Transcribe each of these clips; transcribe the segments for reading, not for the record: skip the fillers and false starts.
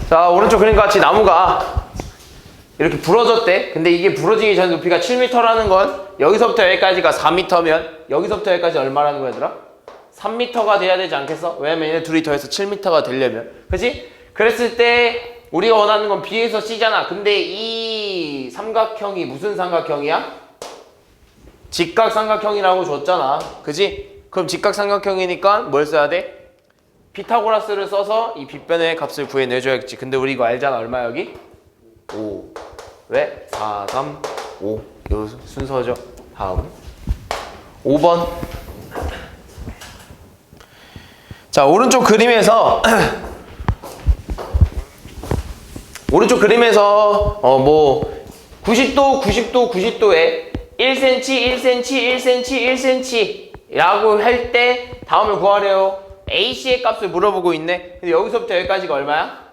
자, 오른쪽 그림과 같이 나무가 이렇게 부러졌대. 근데 이게 부러지기 전 높이가 7m라는 건 여기서부터 여기까지가 4m면 여기서부터 여기까지 얼마라는 거야, 얘들아? 3m가 돼야 되지 않겠어? 왜냐면 얘네 둘이 더해서 7m가 되려면. 그치? 그랬을 때 우리가 원하는 건 B에서 C잖아. 근데 이 삼각형이 무슨 삼각형이야? 직각삼각형이라고 줬잖아. 그치? 그럼 직각삼각형이니까 뭘 써야 돼? 피타고라스를 써서 이 빗변의 값을 구해내줘야겠지. 근데 우리 이거 알잖아. 얼마 여기? 5. 왜? 4, 3, 5. 요 순서죠. 다음 5번. 자, 오른쪽 그림에서 오른쪽 그림에서 90도, 90도, 90도에 1cm, 1cm, 1cm, 1cm 라고 할 때 다음을 구하래요. AC의 값을 물어보고 있네. 근데 여기서부터 여기까지가 얼마야?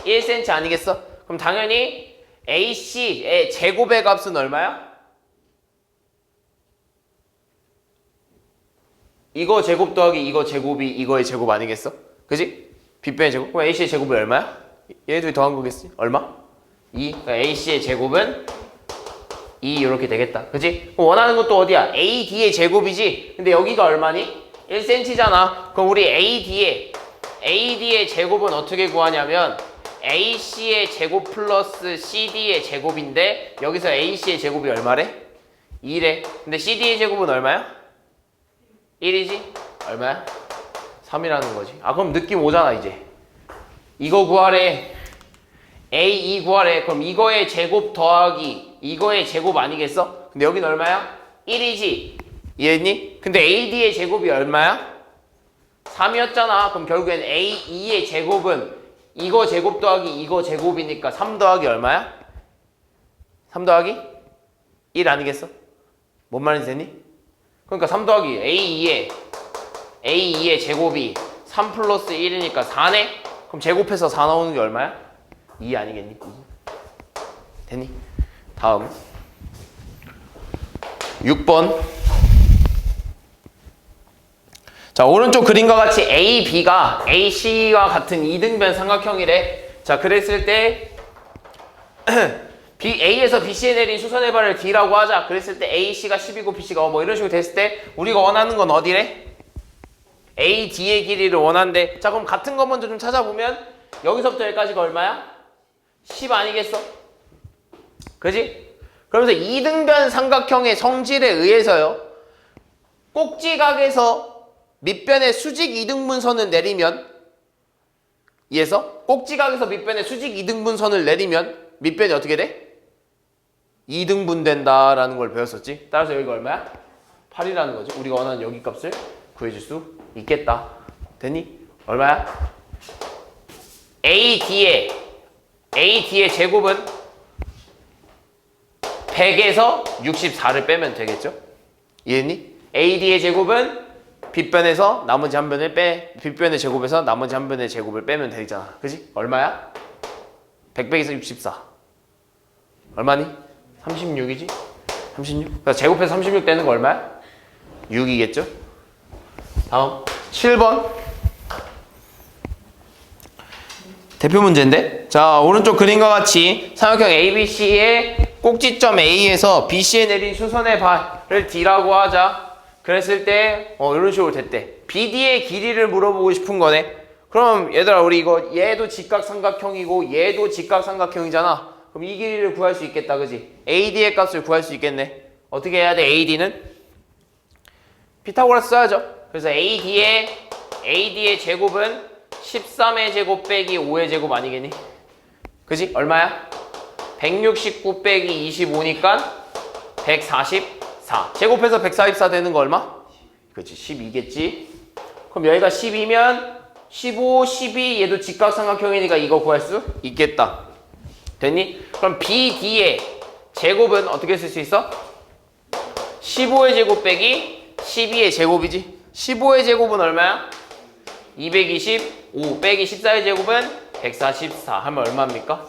1cm 아니겠어? 그럼 당연히 AC의 제곱의 값은 얼마야? 이거 제곱 더하기 이거 제곱이 이거의 제곱 아니겠어? 그지? 빗변의 제곱? 그럼 AC의 제곱이 얼마야? 얘들이 더한 거겠지? 얼마? 2. 그러니까 AC의 제곱은 2 이렇게 되겠다. 그지? 그럼 원하는 것도 어디야? AD의 제곱이지? 근데 여기가 얼마니? 1cm잖아. 그럼 우리 AD의 제곱은 어떻게 구하냐면 AC의 제곱 플러스 CD의 제곱인데 여기서 AC의 제곱이 얼마래? 2래. 근데 CD의 제곱은 얼마야? 1이지? 얼마야? 3이라는 거지. 아, 그럼 느낌 오잖아 이제. 이거 구하래. A2 구하래. 그럼 이거의 제곱 더하기 이거의 제곱 아니겠어? 근데 여긴 얼마야? 1이지? 이해했니? 근데 AD의 제곱이 얼마야? 3이었잖아. 그럼 결국엔 A2의 제곱은 이거 제곱 더하기 이거 제곱이니까 3 더하기 얼마야? 3 더하기 1 아니겠어? 뭔 말인지 되니? 그러니까 3 더하기 A2의 제곱이 3 플러스 1이니까 4네? 그럼 제곱해서 4 나오는 게 얼마야? 2 아니겠니? 2. 됐니? 다음 6번. 자, 오른쪽 그림과 같이 AB가 AC와 같은 이등변 삼각형이래. 자, 그랬을 때 A에서 BC에 내린 수선의 발을 D라고 하자. 그랬을 때 AC가 10이고 BC가 뭐 이런 식으로 됐을 때 우리가 원하는 건 어디래? AD의 길이를 원한대. 자, 그럼 같은 거 먼저 좀 찾아보면 여기서부터 여기까지가 얼마야? 10 아니겠어? 그지? 그러면서 이등변 삼각형의 성질에 의해서요, 꼭지각에서 밑변의 수직 이등분선을 내리면, 이에서 꼭지각에서 밑변의 수직 이등분선을 내리면 밑변이 어떻게 돼? 2등분 된다라는 걸 배웠었지. 따라서 여기가 얼마야? 8이라는 거지. 우리가 원하는 여기 값을 구해줄 수 있겠다. 됐니? 얼마야? AD의 제곱은 100에서 64를 빼면 되겠죠? 이해했니? AD의 제곱은 빗변에서 나머지 한 변을 빗변의 제곱에서 나머지 한 변의 제곱을 빼면 되잖아. 그지? 얼마야? 100 빼기서 64. 얼마니? 36이지? 36? 그러니까 제곱해서 36 되는 거 얼마야? 6이겠죠? 다음 7번. 대표 문제인데? 자, 오른쪽 그림과 같이 삼각형 ABC의 꼭지점 A에서 BC에 내린 수선의 발을 D라고 하자. 그랬을 때 이런 식으로 됐대. BD의 길이를 물어보고 싶은 거네. 그럼 얘들아, 우리 이거 얘도 직각삼각형이고 얘도 직각삼각형이잖아. 그럼 이 길이를 구할 수 있겠다. 그지? AD의 값을 구할 수 있겠네. 어떻게 해야 돼? AD는? 피타고라스 써야죠. 그래서 AD의 제곱은 13의 제곱 빼기 5의 제곱 아니겠니? 그지? 얼마야? 169 빼기 25니까 144. 제곱해서 144 되는 거 얼마? 그치, 12겠지? 그럼 여기가 10이면 15, 12 얘도 직각삼각형이니까 이거 구할 수 있겠다. 됐니? 그럼 BD의 제곱은 어떻게 쓸 수 있어? 15의 제곱 빼기 12의 제곱이지? 15의 제곱은 얼마야? 225 빼기 14의 제곱은 144 하면 얼마입니까?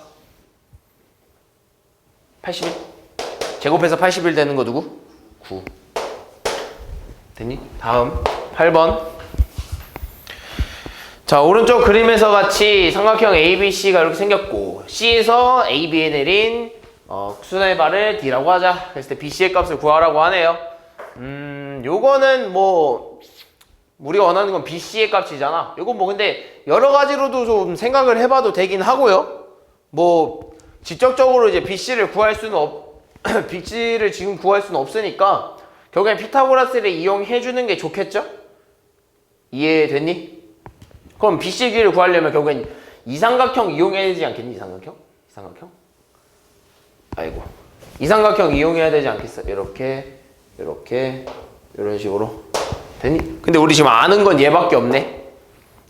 81. 제곱해서 81 되는 거 누구? 9. 됐니? 다음 8번. 자, 오른쪽 그림에서 같이 삼각형 ABC가 이렇게 생겼고 C에서 AB에 내린 수선의 발을 D라고 하자. 그랬을 때 BC의 값을 구하라고 하네요. 요거는 뭐 우리가 원하는 건 BC의 값이잖아. 요건 뭐 근데 여러 가지로도 좀 생각을 해봐도 되긴 하고요. 뭐 직접적으로 이제 BC를 구할 수는 BC를 지금 구할 수는 없으니까 결국엔 피타고라스를 이용해 주는 게 좋겠죠? 이해됐니? 그럼 BC 길이를 구하려면 결국엔 이삼각형 이용해야 되지 않겠니? 이삼각형? 아이고. 이삼각형 이용해야 되지 않겠어? 이렇게 이런 식으로. 됐니? 근데 우리 지금 아는 건 얘밖에 없네.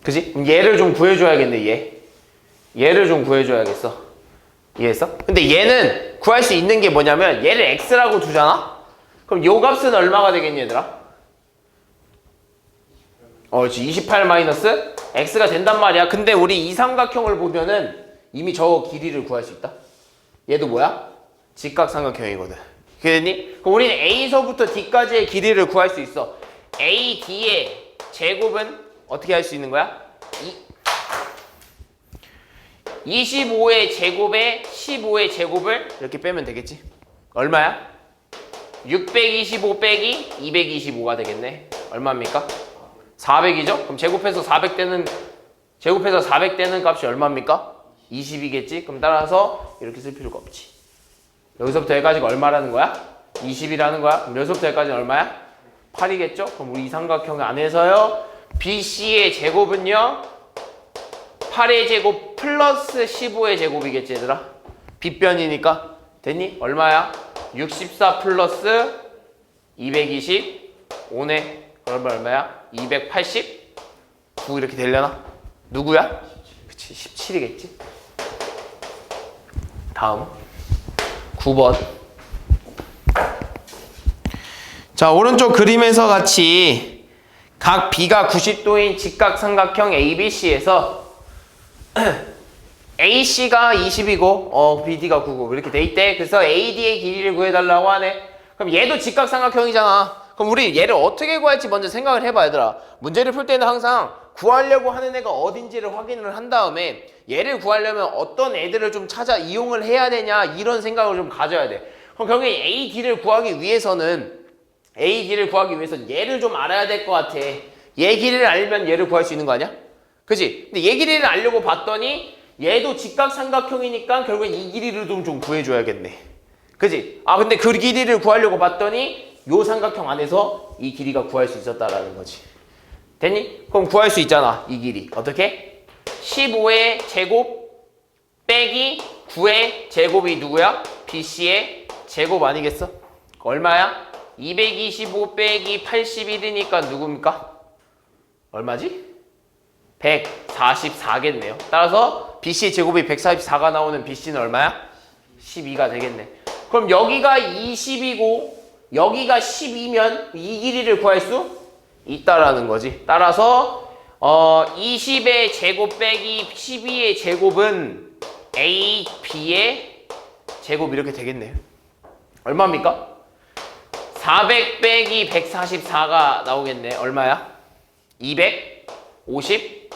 그지? 그럼 얘를 좀 구해줘야겠네. 얘를 좀 구해줘야겠어. 이해했어? 근데 얘는 구할 수 있는 게 뭐냐면 얘를 x라고 두잖아? 그럼 요 값은 얼마가 되겠니 얘들아? 28 마이너스 x가 된단 말이야. 근데 우리 이 삼각형을 보면은 이미 저 길이를 구할 수 있다. 얘도 뭐야? 직각삼각형이거든. 그랬니? 그럼 우리는 a서부터 d까지의 길이를 구할 수 있어. AD의 제곱은 어떻게 할 수 있는 거야? 25의 제곱에 15의 제곱을 이렇게 빼면 되겠지? 얼마야? 625 빼기 225가 되겠네. 얼마입니까? 400이죠? 그럼 제곱해서 400 되는 값이 얼마입니까? 20이겠지? 그럼 따라서 이렇게 쓸 필요가 없지. 여기서부터 여기까지가 얼마라는 거야? 20이라는 거야? 그럼 여기서부터 여기까지는 얼마야? 8이겠죠? 그럼 우리 이 삼각형 안에서요 BC의 제곱은요 8의 제곱 플러스 15의 제곱이겠지 얘들아? 빗변이니까 됐니? 얼마야? 64 플러스 225네. 그러면 얼마야? 289 이렇게 되려나? 누구야? 그치 17이겠지? 다음 9번. 자, 오른쪽 그림에서 같이 각 B가 90도인 직각삼각형 ABC에서 AC가 20이고 BD가 9고 이렇게 돼 있대. 그래서 AD의 길이를 구해달라고 하네. 그럼 얘도 직각삼각형이잖아. 그럼 우리 얘를 어떻게 구할지 먼저 생각을 해봐 얘들아. 문제를 풀 때는 항상 구하려고 하는 애가 어딘지를 확인을 한 다음에 얘를 구하려면 어떤 애들을 좀 찾아 이용을 해야 되냐 이런 생각을 좀 가져야 돼. 그럼 결국에 AD를 구하기 위해서는 얘를 좀 알아야 될 것 같아. 얘 길이를 알면 얘를 구할 수 있는 거 아니야? 그치? 근데 얘 길이를 알려고 봤더니 얘도 직각삼각형이니까 결국엔 이 길이를 좀 구해줘야겠네. 그치? 아 근데 그 길이를 구하려고 봤더니 요 삼각형 안에서 이 길이가 구할 수 있었다라는 거지. 됐니? 그럼 구할 수 있잖아 이 길이. 어떻게? 15의 제곱 빼기 9의 제곱이 누구야? BC의 제곱 아니겠어? 얼마야? 225 빼기 81이니까 누굽니까? 얼마지? 144겠네요. 따라서 BC의 제곱이 144가 나오는 BC는 얼마야? 12가 되겠네. 그럼 여기가 20이고 여기가 12면 이 길이를 구할 수 있다라는 거지. 따라서 20의 제곱 빼기 12의 제곱은 AB의 제곱 이렇게 되겠네요. 얼마입니까? 400 빼기 144가 나오겠네. 얼마야? 256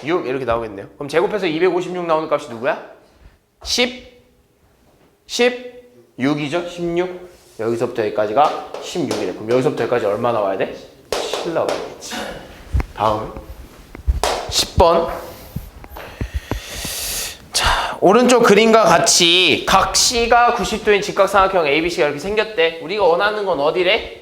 이렇게 나오겠네요. 그럼 제곱해서 256 나오는 값이 누구야? 16이죠? 16. 여기서부터 여기까지가 16이래. 그럼 여기서부터 여기까지 얼마 나와야 돼? 7 나와야겠지. 다음 10번. 자, 오른쪽 그림과 같이 각 C가 90도인 직각삼각형 ABC가 이렇게 생겼대. 우리가 원하는 건 어디래?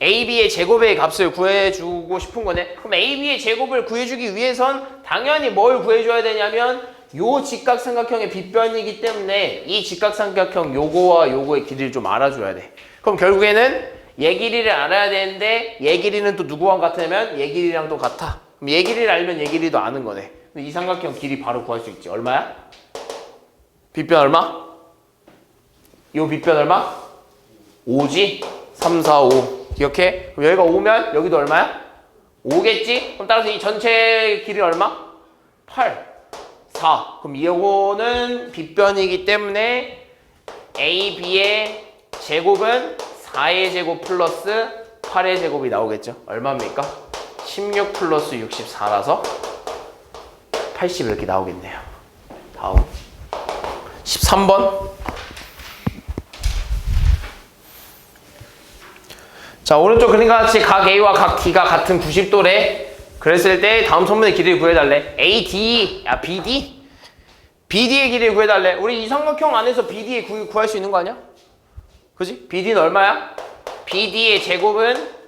AB의 제곱의 값을 구해주고 싶은 거네. 그럼 AB의 제곱을 구해주기 위해선 당연히 뭘 구해줘야 되냐면 요 직각삼각형의 빗변이기 때문에 이 직각삼각형 요거와 요거의 길이를 좀 알아줘야 돼. 그럼 결국에는 얘 길이를 알아야 되는데 얘 길이는 또 누구랑 같으면 얘 길이랑 또 같아. 그럼 얘 길이를 알면 얘 길이도 아는 거네. 이 삼각형 길이 바로 구할 수 있지. 얼마야? 빗변 얼마? 요 빗변 얼마? 5지? 3, 4, 5 기억해? 그럼 여기가 5면 여기도 얼마야? 5겠지? 그럼 따라서 이 전체 길이 얼마? 8, 4. 그럼 이거는 빗변이기 때문에 AB의 제곱은 4의 제곱 플러스 8의 제곱이 나오겠죠? 얼마입니까? 16 플러스 64라서 80 이렇게 나오겠네요. 다음 13번. 자, 오른쪽 그림과 같이 각 A와 각 D가 같은 90도래. 그랬을 때 다음 선분의 길이를 구해달래. AD, 야 BD? BD의 길이를 구해달래. 우리 이 삼각형 안에서 BD의 구할 수 있는 거 아니야? 그지? BD는 얼마야? BD의 제곱은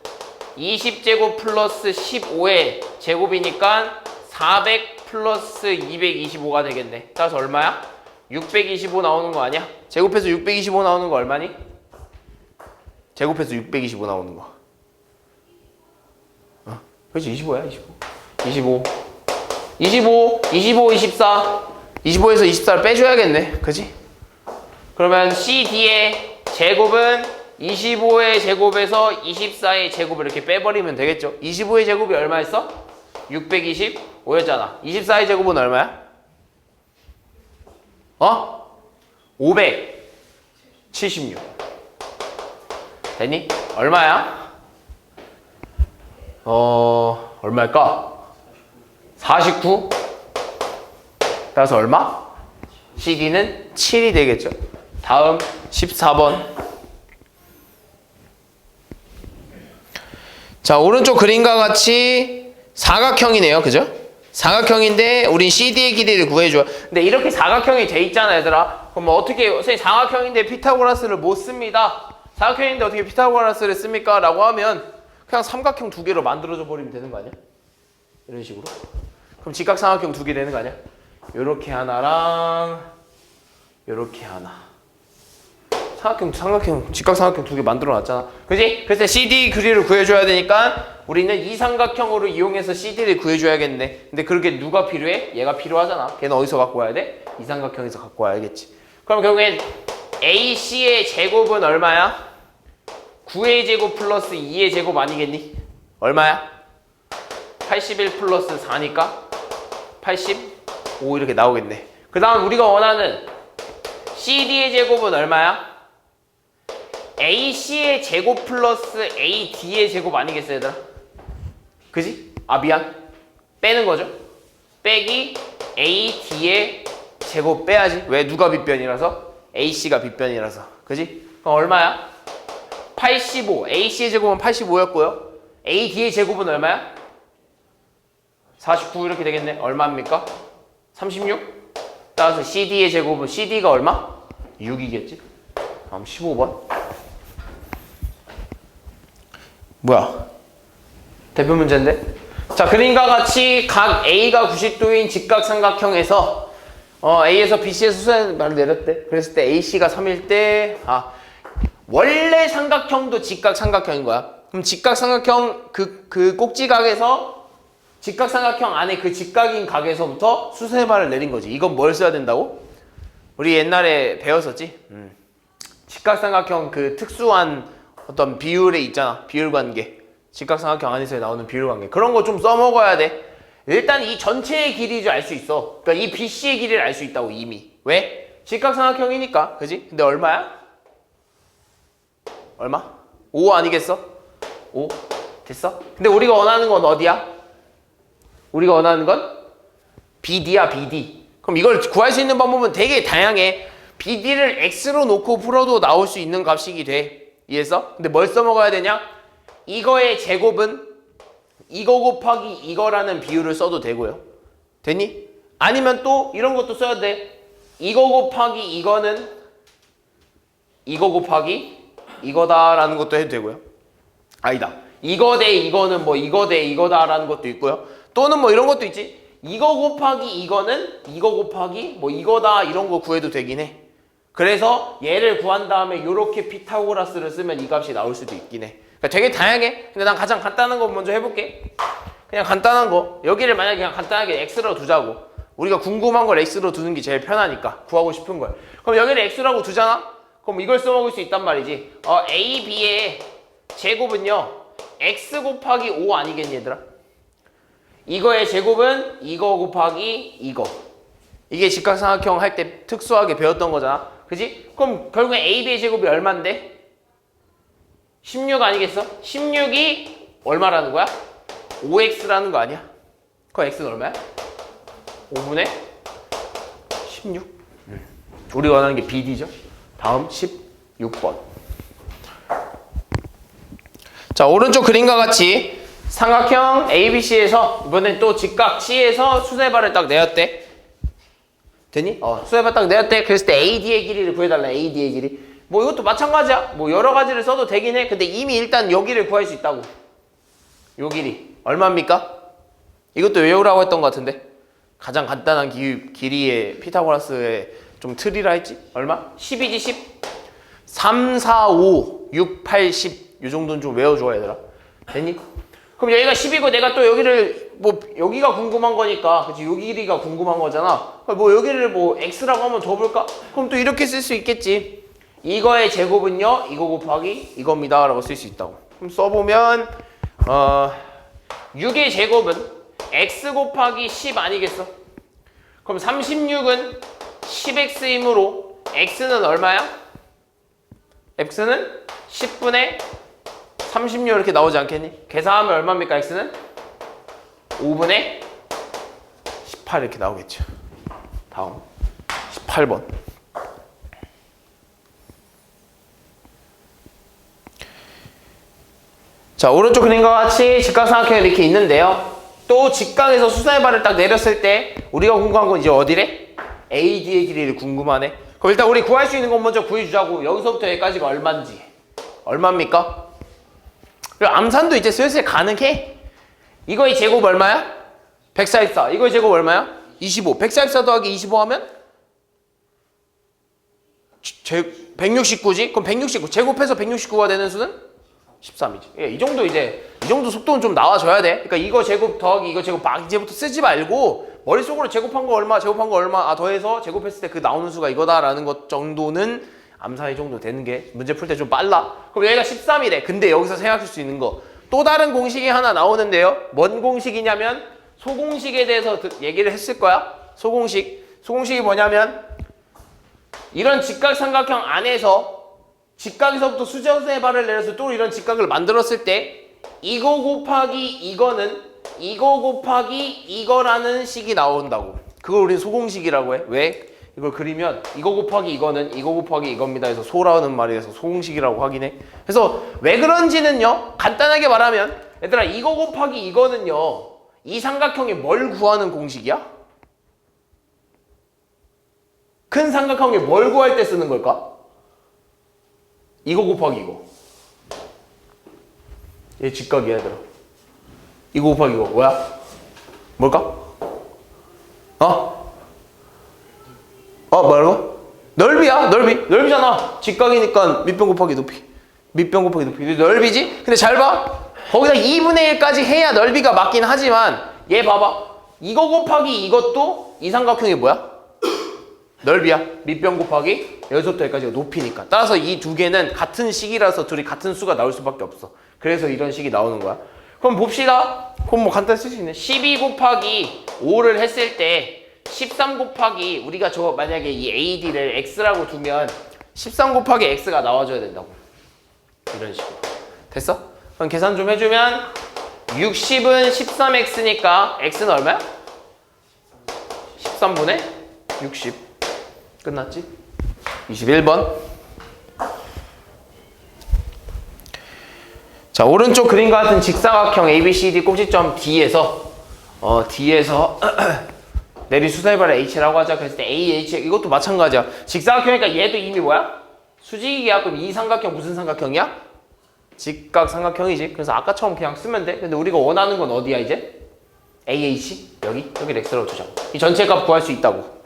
20제곱 플러스 15의 제곱이니까 400 플러스 225가 되겠네. 따라서 얼마야? 625 나오는 거 아니야? 제곱해서 625 나오는 거 얼마니? 제곱해서 625 나오는 거. 그렇지, 25야, 25. 25, 24. 25에서 24를 빼줘야겠네. 그지? 그러면 CD의 제곱은 25의 제곱에서 24의 제곱을 이렇게 빼버리면 되겠죠. 25의 제곱이 얼마였어? 625였잖아. 24의 제곱은 얼마야? 576. 됐니? 얼마야? 얼마일까? 49? 따라서 얼마? CD는 7이 되겠죠. 다음 14번. 자, 오른쪽 그림과 같이 사각형이네요. 그죠? 사각형인데 우린 CD의 길이를 구해줘. 근데 이렇게 사각형이 돼 있잖아, 얘들아. 그럼 어떻게, 선생님 사각형인데 피타고라스를 못 씁니다. 사각형인데 어떻게 피타고라스를 씁니까? 라고 하면 그냥 삼각형 두 개로 만들어져 버리면 되는 거 아니야? 이런 식으로. 그럼 직각삼각형 두 개 되는 거 아니야? 요렇게 하나랑 요렇게 하나. 삼각형, 직각삼각형 두 개 만들어 놨잖아. 그지? 그래서 CD 길이를 구해줘야 되니까 우리는 이 삼각형으로 이용해서 CD를 구해줘야겠네. 근데 그렇게 누가 필요해? 얘가 필요하잖아. 걔는 어디서 갖고 와야 돼? 이 삼각형에서 갖고 와야겠지. 그럼 결국엔 AC의 제곱은 얼마야? 9의 제곱 플러스 2의 제곱 아니겠니? 얼마야? 81 플러스 4니까 85 이렇게 나오겠네. 그 다음 우리가 원하는 CD의 제곱은 얼마야? AC의 제곱 플러스 AD의 제곱 아니겠어, 얘들아? 그지? 아, 미안. 빼는 거죠. 빼기 AD의 제곱 빼야지. 왜? 누가 빗변이라서? AC가 빗변이라서. 그지? 그럼 얼마야? 85. AC의 제곱은 85였고요. AD의 제곱은 얼마야? 49 이렇게 되겠네. 얼마입니까? 36? 따라서 CD의 제곱은 CD가 얼마? 6이겠지? 다음 15번. 뭐야? 대표 문제인데? 자, 그림과 같이 각 A가 90도인 직각삼각형에서 A에서 BC의 수선말을 내렸대. 그랬을 때 AC가 3일 때 원래 삼각형도 직각삼각형인 거야. 그럼 직각삼각형 그 꼭지각에서 직각삼각형 안에 그 직각인 각에서부터 수세말을 내린 거지. 이건 뭘 써야 된다고? 우리 옛날에 배웠었지? 직각삼각형 그 특수한 어떤 비율에 있잖아. 비율관계. 직각삼각형 안에서 나오는 비율관계. 그런 거 좀 써먹어야 돼. 일단 이 전체의 길이를 알 수 있어. 그러니까 이 BC의 길이를 알 수 있다고 이미. 왜? 직각삼각형이니까. 그지? 근데 얼마야? 얼마? 5 아니겠어? 5? 됐어? 근데 우리가 원하는 건 어디야? 우리가 원하는 건 BD야, BD. 그럼 이걸 구할 수 있는 방법은 되게 다양해. BD를 X로 놓고 풀어도 나올 수 있는 값이기 돼. 이해했어? 근데 뭘 써먹어야 되냐? 이거의 제곱은 이거 곱하기 이거라는 비율을 써도 되고요. 됐니? 아니면 또 이런 것도 써야 돼. 이거 곱하기 이거는 이거 곱하기 이거다라는 것도 해도 되고요. 아니다. 이거 대 이거는 뭐 이거 대 이거다라는 것도 있고요. 또는 뭐 이런 것도 있지. 이거 곱하기 이거는 이거 곱하기 뭐 이거다 이런 거 구해도 되긴 해. 그래서 얘를 구한 다음에 이렇게 피타고라스를 쓰면 이 값이 나올 수도 있긴 해. 그러니까 되게 다양해. 근데 난 가장 간단한 거 먼저 해볼게. 그냥 간단한 거. 여기를 만약에 그냥 간단하게 X로 두자고. 우리가 궁금한 걸 X로 두는 게 제일 편하니까. 구하고 싶은 걸. 그럼 여기를 X라고 두잖아? 그럼 이걸 써먹을 수 있단 말이지. A, B의 제곱은요. X 곱하기 5 아니겠니, 얘들아? 이거의 제곱은 이거 곱하기 이거. 이게 직각삼각형 할 때 특수하게 배웠던 거잖아. 그지? 그럼 결국엔 A, B의 제곱이 얼만데? 16 아니겠어? 16이 얼마라는 거야? 5x라는 거 아니야? 그럼 x는 얼마야? 5분의 16. 우리가 원하는 게 BD죠. 다음 16번. 자, 오른쪽 그림과 같이 삼각형 ABC에서 이번엔 또 직각 C에서 수세발을 딱 내었대. 되니? 수세발 딱 내었대. 그랬을 때 AD의 길이를 구해달라. AD의 길이. 뭐 이것도 마찬가지야. 뭐 여러 가지를 써도 되긴 해. 근데 이미 일단 여기를 구할 수 있다고. 요 길이 얼마입니까? 이것도 외우라고 했던 것 같은데. 가장 간단한 길이의 피타고라스의 좀 틀이라 했지? 얼마? 10이지 10? 3, 4, 5, 6, 8, 10. 이 정도는 좀 외워줘 얘들아. 됐니? 그럼 여기가 10이고 내가 또 여기를 뭐 여기가 궁금한 거니까 그치? 요 길이가 궁금한 거잖아. 뭐 여기를 뭐 x라고 한번 줘볼까? 그럼 또 이렇게 쓸 수 있겠지. 이거의 제곱은요 이거 곱하기 이겁니다 라고 쓸 수 있다고. 그럼 써보면 6의 제곱은 x 곱하기 10 아니겠어? 그럼 36은 10x이므로 x는 얼마야? x는 10분의 36 이렇게 나오지 않겠니? 계산하면 얼마입니까? x는 5분의 18 이렇게 나오겠죠. 다음 18번. 자, 오른쪽 그림과 같이 직각삼각형이 이렇게 있는데요. 또 직각에서 수선의 발을 딱 내렸을 때 우리가 궁금한 건 이제 어디래? AD의 길이를 궁금하네. 그럼 일단 우리 구할 수 있는 건 먼저 구해주자고. 여기서부터 여기까지가 얼마인지. 얼마입니까? 그리고 암산도 이제 슬슬 가능해. 이거의 제곱 얼마야? 144. 이거의 제곱 얼마야? 25. 144 더하기 25 하면 169지? 그럼 169. 제곱해서 169가 되는 수는 13이지. 예, 이 정도 속도는 좀 나와줘야 돼. 그러니까 이거 제곱 더하기 이거 제곱 막 이제부터 쓰지 말고 머릿속으로 제곱한 거 얼마, 더해서 제곱했을 때 그 나오는 수가 이거다라는 것 정도는 암산이 정도 되는 게 문제 풀 때 좀 빨라. 그럼 여기가 13이래. 근데 여기서 생각할 수 있는 거 또 다른 공식이 하나 나오는데요. 뭔 공식이냐면 소공식에 대해서 얘기를 했을 거야. 소공식이 뭐냐면 이런 직각삼각형 안에서 직각에서부터 수저선의 발을 내려서 또 이런 직각을 만들었을 때 이거 곱하기 이거는 이거 곱하기 이거라는 식이 나온다고. 그걸 우리는 소공식이라고 해. 왜? 이걸 그리면 이거 곱하기 이거는 이거 곱하기 이겁니다 해서 소라는 말이라서 소공식이라고 하긴 해. 그래서 왜 그런지는요 간단하게 말하면 얘들아 이거 곱하기 이거는요 이 삼각형이 뭘 구하는 공식이야? 큰 삼각형이 뭘 구할 때 쓰는 걸까? 이거 곱하기 이거. 얘 직각이야 얘들아. 이거 곱하기 이거 뭐야? 뭘까? 뭐라고? 넓이잖아. 직각이니까 밑변 곱하기 높이. 넓이지? 근데 잘 봐. 거기다 2분의 1까지 해야 넓이가 맞긴 하지만 얘 봐봐. 이거 곱하기 이것도 이 삼각형이 뭐야? 넓이야. 밑변 곱하기 여기서부터 여기까지가 높이니까. 따라서 이 두 개는 같은 식이라서 둘이 같은 수가 나올 수밖에 없어. 그래서 이런 식이 나오는 거야. 그럼 봅시다. 그럼 뭐 간단히 쓸 수 있네. 12 곱하기 5를 했을 때 13 곱하기 우리가 저 만약에 이 AD를 X라고 두면 13 곱하기 X가 나와줘야 된다고. 이런 식으로. 됐어? 그럼 계산 좀 해주면 60은 13X니까 X는 얼마야? 13분의 60. 끝났지? 21번. 자, 오른쪽 그림과 같은 직사각형 ABCD 꼭지점 D에서 내리 수선해발 H라고 하자. 그랬을 때 AH 이것도 마찬가지야. 직사각형이니까 얘도 이미 뭐야? 수직이야. 그럼 이 삼각형 무슨 삼각형이야? 직각삼각형이지. 그래서 아까처럼 그냥 쓰면 돼. 근데 우리가 원하는 건 어디야 이제? AH 여기 X라고 두자. 이 전체값 구할 수 있다고.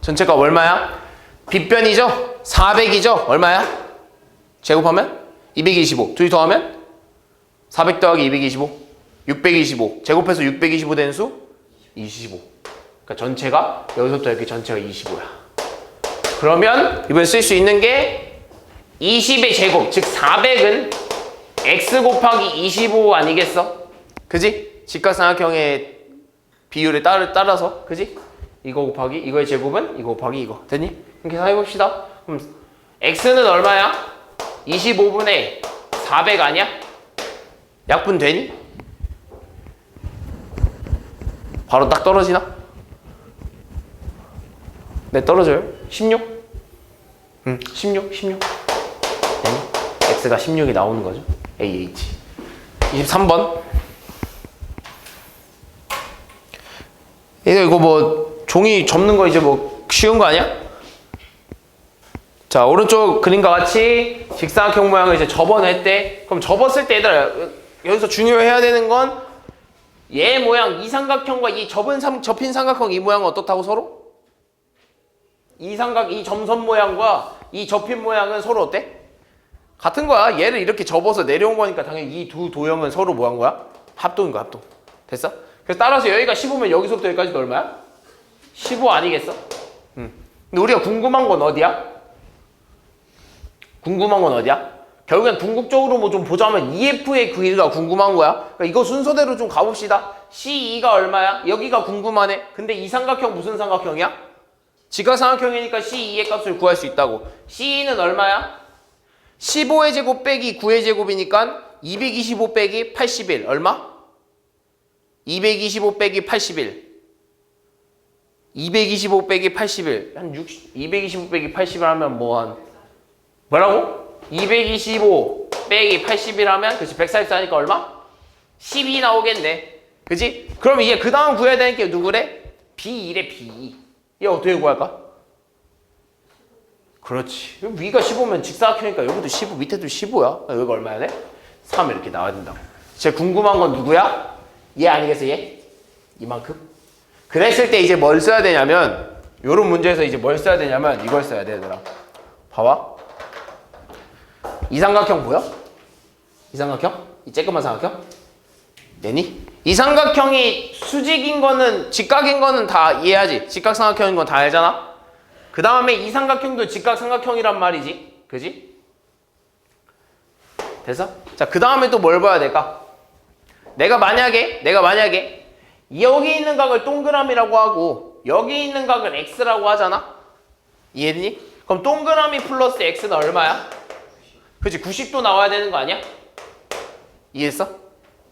전체값 얼마야? 빗변이죠? 400이죠? 얼마야? 제곱하면? 225. 둘이 더하면? 400 더하기 225. 625. 제곱해서 625 되는 수? 25. 그러니까 전체가 여기서부터 여기 전체가 25야. 그러면 이번에 쓸 수 있는 게 20의 제곱, 즉 400은 x 곱하기 25 아니겠어? 그지? 직각삼각형의 비율에 따라서 그지? 이거 곱하기 이거의 제곱은 이거 곱하기 이거. 됐니? 그럼 계산해봅시다. 그럼 x는 얼마야? 25분의 400 아니야? 약분 되니? 바로 딱 떨어지나? 네, 떨어져요. 16? 16. 네. x가 16이 나오는 거죠. AH. 23번. 이거 뭐 종이 접는 거 이제 뭐 쉬운 거 아니야? 자, 오른쪽 그림과 같이 직사각형 모양을 이제 접어냈대. 그럼 접었을 때 얘들아 여기서 중요해야 되는 건 얘 모양 이 삼각형과 이 접힌 삼각형 이 모양은 어떻다고 서로? 이 점선 모양과 이 접힌 모양은 서로 어때? 같은 거야. 얘를 이렇게 접어서 내려온 거니까 당연히 이 두 도형은 서로 뭐 한 거야? 합동인 거야, 합동. 됐어? 그래서 따라서 여기가 15면 여기서부터 여기까지도 얼마야? 15 아니겠어? 근데 우리가 궁금한 건 어디야? 결국엔 궁극적으로 뭐 좀 보자면 EF의 길이가 궁금한 거야. 그러니까 이거 순서대로 좀 가봅시다. C2가 얼마야? 여기가 궁금하네. 근데 이 삼각형 무슨 삼각형이야? 직각삼각형이니까 C2의 값을 구할 수 있다고. C2는 얼마야? 15의 제곱 빼기 9의 제곱이니까 225 빼기 81 얼마? 225 빼기 81 225 빼기 81 한 60, 225 빼기 81 하면 뭐 한 뭐라고? 225 빼기 81 하면 그치 144니까 얼마? 12 나오겠네. 그치? 그럼 이게 그 다음 구해야 되는 게 누구래? B2래 B2. 얘 어떻게 구할까? 그렇지. 위가 15면 직사각형이니까 여기도 15 밑에도 15야. 여기가 얼마야 돼? 3 이렇게 나와야 된다고. 제가 궁금한 건 누구야? 얘 아니겠어 얘? 이만큼? 그랬을 때 이제 뭘 써야 되냐면 요런 문제에서 이제 뭘 써야 되냐면 이걸 써야 돼 얘들아. 봐봐. 이 삼각형 보여? 이 삼각형? 이 쬐끄만 삼각형? 되니? 이 삼각형이 수직인 거는 직각인 거는 다 이해하지? 직각삼각형인 건 다 알잖아? 그 다음에 이 삼각형도 직각삼각형이란 말이지. 그지? 됐어? 자, 그 다음에 또 뭘 봐야 될까? 내가 만약에 여기 있는 각을 동그라미라고 하고 여기 있는 각을 x라고 하잖아? 이해되니? 그럼 동그라미 플러스 x는 얼마야? 그치? 90도 나와야 되는 거 아니야? 이해했어?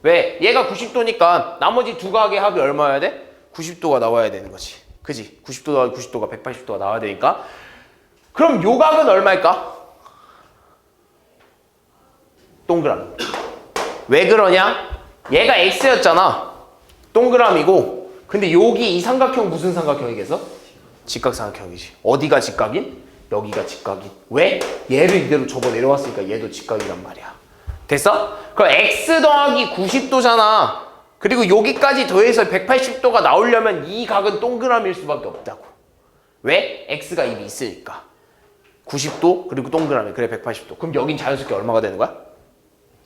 왜? 얘가 90도니까 나머지 두 각의 합이 얼마여야 돼? 90도가 나와야 되는 거지. 그지? 90도가 180도가 나와야 되니까. 그럼 요 각은 얼마일까? 동그라미. 왜 그러냐? 얘가 x였잖아. 동그라미고. 근데 여기 이 삼각형 무슨 삼각형이겠어? 직각삼각형이지. 어디가 직각인? 여기가 직각인. 왜? 얘를 이대로 접어 내려왔으니까 얘도 직각이란 말이야. 됐어? 그럼 x 더하기 90도잖아. 그리고 여기까지 더해서 180도가 나오려면 이 각은 동그라미일 수밖에 없다고. 왜? x가 이미 있으니까. 90도 그리고 동그라미. 그래 180도. 그럼 여긴 자연스럽게 얼마가 되는 거야?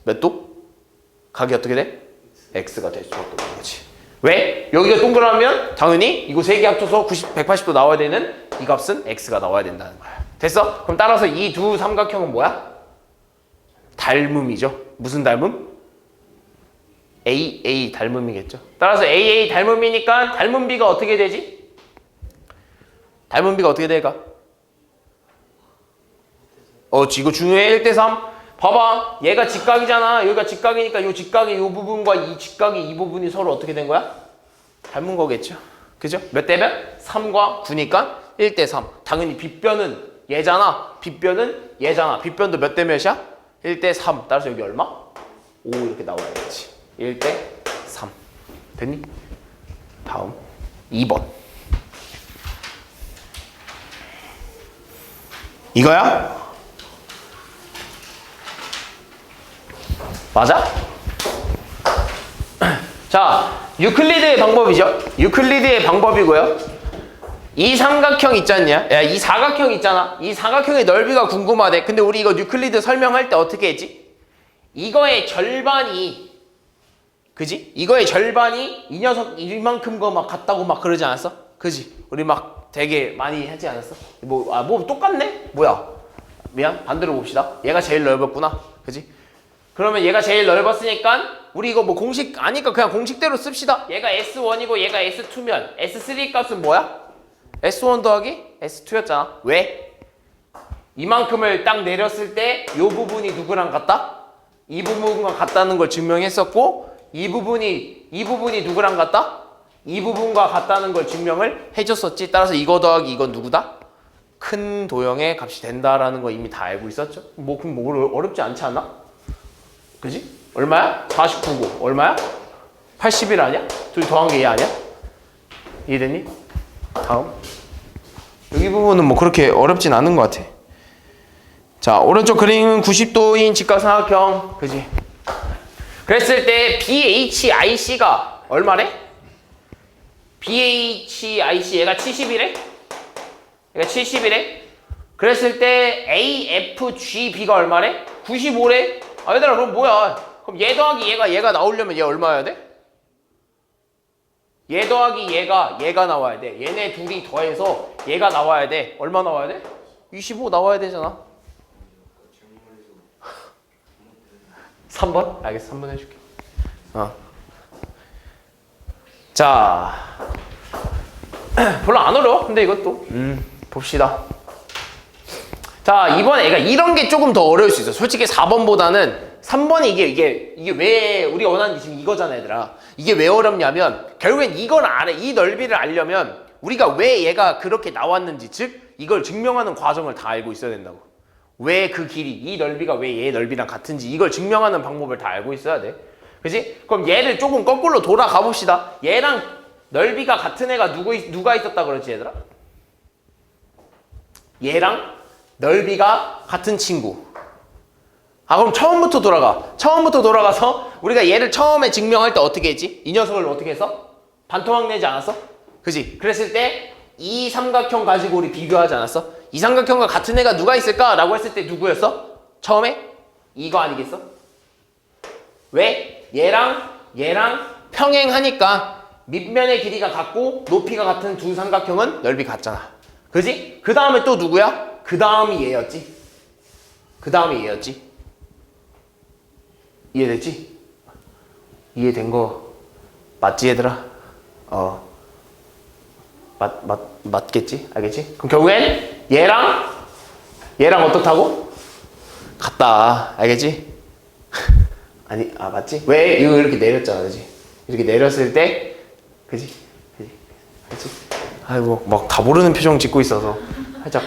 몇 도? 각이 어떻게 돼? x가 될 수밖에 없는 거지. 왜? 여기가 동그라미면 당연히 이거 세 개 합쳐서 180도 나와야 되는 이 값은 x가 나와야 된다는 거야. 됐어? 그럼 따라서 이 두 삼각형은 뭐야? 닮음이죠. 무슨 닮음? AA 닮음이겠죠. 따라서 AA 닮음이니까 닮음비가 어떻게 되지? 닮음비가 어떻게 될까? 이거 중요해. 1대3. 봐봐. 얘가 직각이잖아. 여기가 직각이니까 이 직각의 이 부분과 이 직각의 이 부분이 서로 어떻게 된 거야? 닮은 거겠죠. 그죠? 몇 대 몇? 3과 9니까 1대3. 당연히 빗변은 얘잖아. 빗변은 얘잖아. 빗변도 몇 대 몇이야? 1대3. 따라서 여기 얼마? 5 이렇게 나와야겠지. 1대3. 됐니? 다음 2번. 이거야? 맞아? 자, 유클리드의 방법이죠. 유클리드의 방법이고요. 이 삼각형 있지 않냐? 야, 이 사각형 있잖아. 이 사각형의 넓이가 궁금하대. 근데 우리 이거 유클리드 설명할 때 어떻게 했지? 이거의 절반이, 그지? 이거의 절반이 이 녀석 이만큼 거 막 같다고 막 그러지 않았어? 그지? 우리 막 되게 많이 하지 않았어? 뭐 똑같네? 뭐야? 미안, 반대로 봅시다. 얘가 제일 넓었구나. 그지? 그러면 얘가 제일 넓었으니까 우리 이거 뭐 공식 아니까 그냥 공식대로 씁시다. 얘가 S1이고 얘가 S2면 S3 값은 뭐야? S1 더하기 S2였잖아. 왜? 이만큼을 딱 내렸을 때 이 부분이 누구랑 같다? 이 부분과 같다는 걸 증명했었고 이 부분이 누구랑 같다? 이 부분과 같다는 걸 증명을 해줬었지. 따라서 이거 더하기 이건 누구다? 큰 도형의 값이 된다라는 거 이미 다 알고 있었죠. 뭐 그럼 뭐 어렵지 않지 않나? 그지? 얼마야? 49고 얼마야? 81 아니야? 둘이 더한 게 얘 아니야? 이해됐니? 다음. 여기 부분은 뭐 그렇게 어렵진 않은 것 같아. 자, 오른쪽 그림은 90도인 직각삼각형. 그지? 그랬을 때 BHIC가 얼마래? BHIC 얘가 70이래? 얘가 70이래? 그랬을 때 AFGB가 얼마래? 95래? 아 얘들아 그럼 뭐야? 그럼 얘 더하기 얘가 나오려면 얘 얼마여야 돼? 얘 더하기 얘가 나와야 돼. 얘네 둘이 더해서 얘가 나와야 돼. 얼마 나와야 돼? 25 나와야 되잖아. 3번? 알겠어. 3번 해줄게. 자, 별로 안 어려워. 근데 이것도 봅시다. 자, 이번에 그러니까 이런 게 조금 더 어려울 수 있어. 솔직히 4번보다는 3번이 이게 왜 우리가 원하는 게 지금 이거잖아, 얘들아. 이게 왜 어렵냐면 결국엔 이걸 이 넓이를 알려면 우리가 왜 얘가 그렇게 나왔는지, 즉 이걸 증명하는 과정을 다 알고 있어야 된다고. 왜 그 길이, 이 넓이가 왜 얘 넓이랑 같은지 이걸 증명하는 방법을 다 알고 있어야 돼. 그지? 그럼 얘를 조금 거꾸로 돌아가 봅시다. 얘랑 넓이가 같은 애가 누가 있었다 그러지, 얘들아? 얘랑 넓이가 같은 친구. 아, 그럼 처음부터 돌아가. 처음부터 돌아가서 우리가 얘를 처음에 증명할 때 어떻게 했지? 이 녀석을 어떻게 했어? 반토막 내지 않았어? 그지? 그랬을 때 이 삼각형 가지고 우리 비교하지 않았어? 이 삼각형과 같은 애가 누가 있을까? 라고 했을 때 누구였어? 처음에? 이거 아니겠어? 왜? 얘랑 평행하니까 밑면의 길이가 같고 높이가 같은 두 삼각형은 넓이 같잖아. 그지? 그 다음에 또 누구야? 그 다음이 얘였지. 그 다음이 얘였지. 이해됐지? 이해된 거 맞지, 얘들아? 맞겠지? 알겠지? 그럼 결국엔 얘랑 어떻다고? 같다. 알겠지? 아니, 맞지? 왜? 이거 이렇게 내렸잖아, 그지? 이렇게 내렸을 때, 그지? 아이고, 막 다 모르는 표정 짓고 있어서 살짝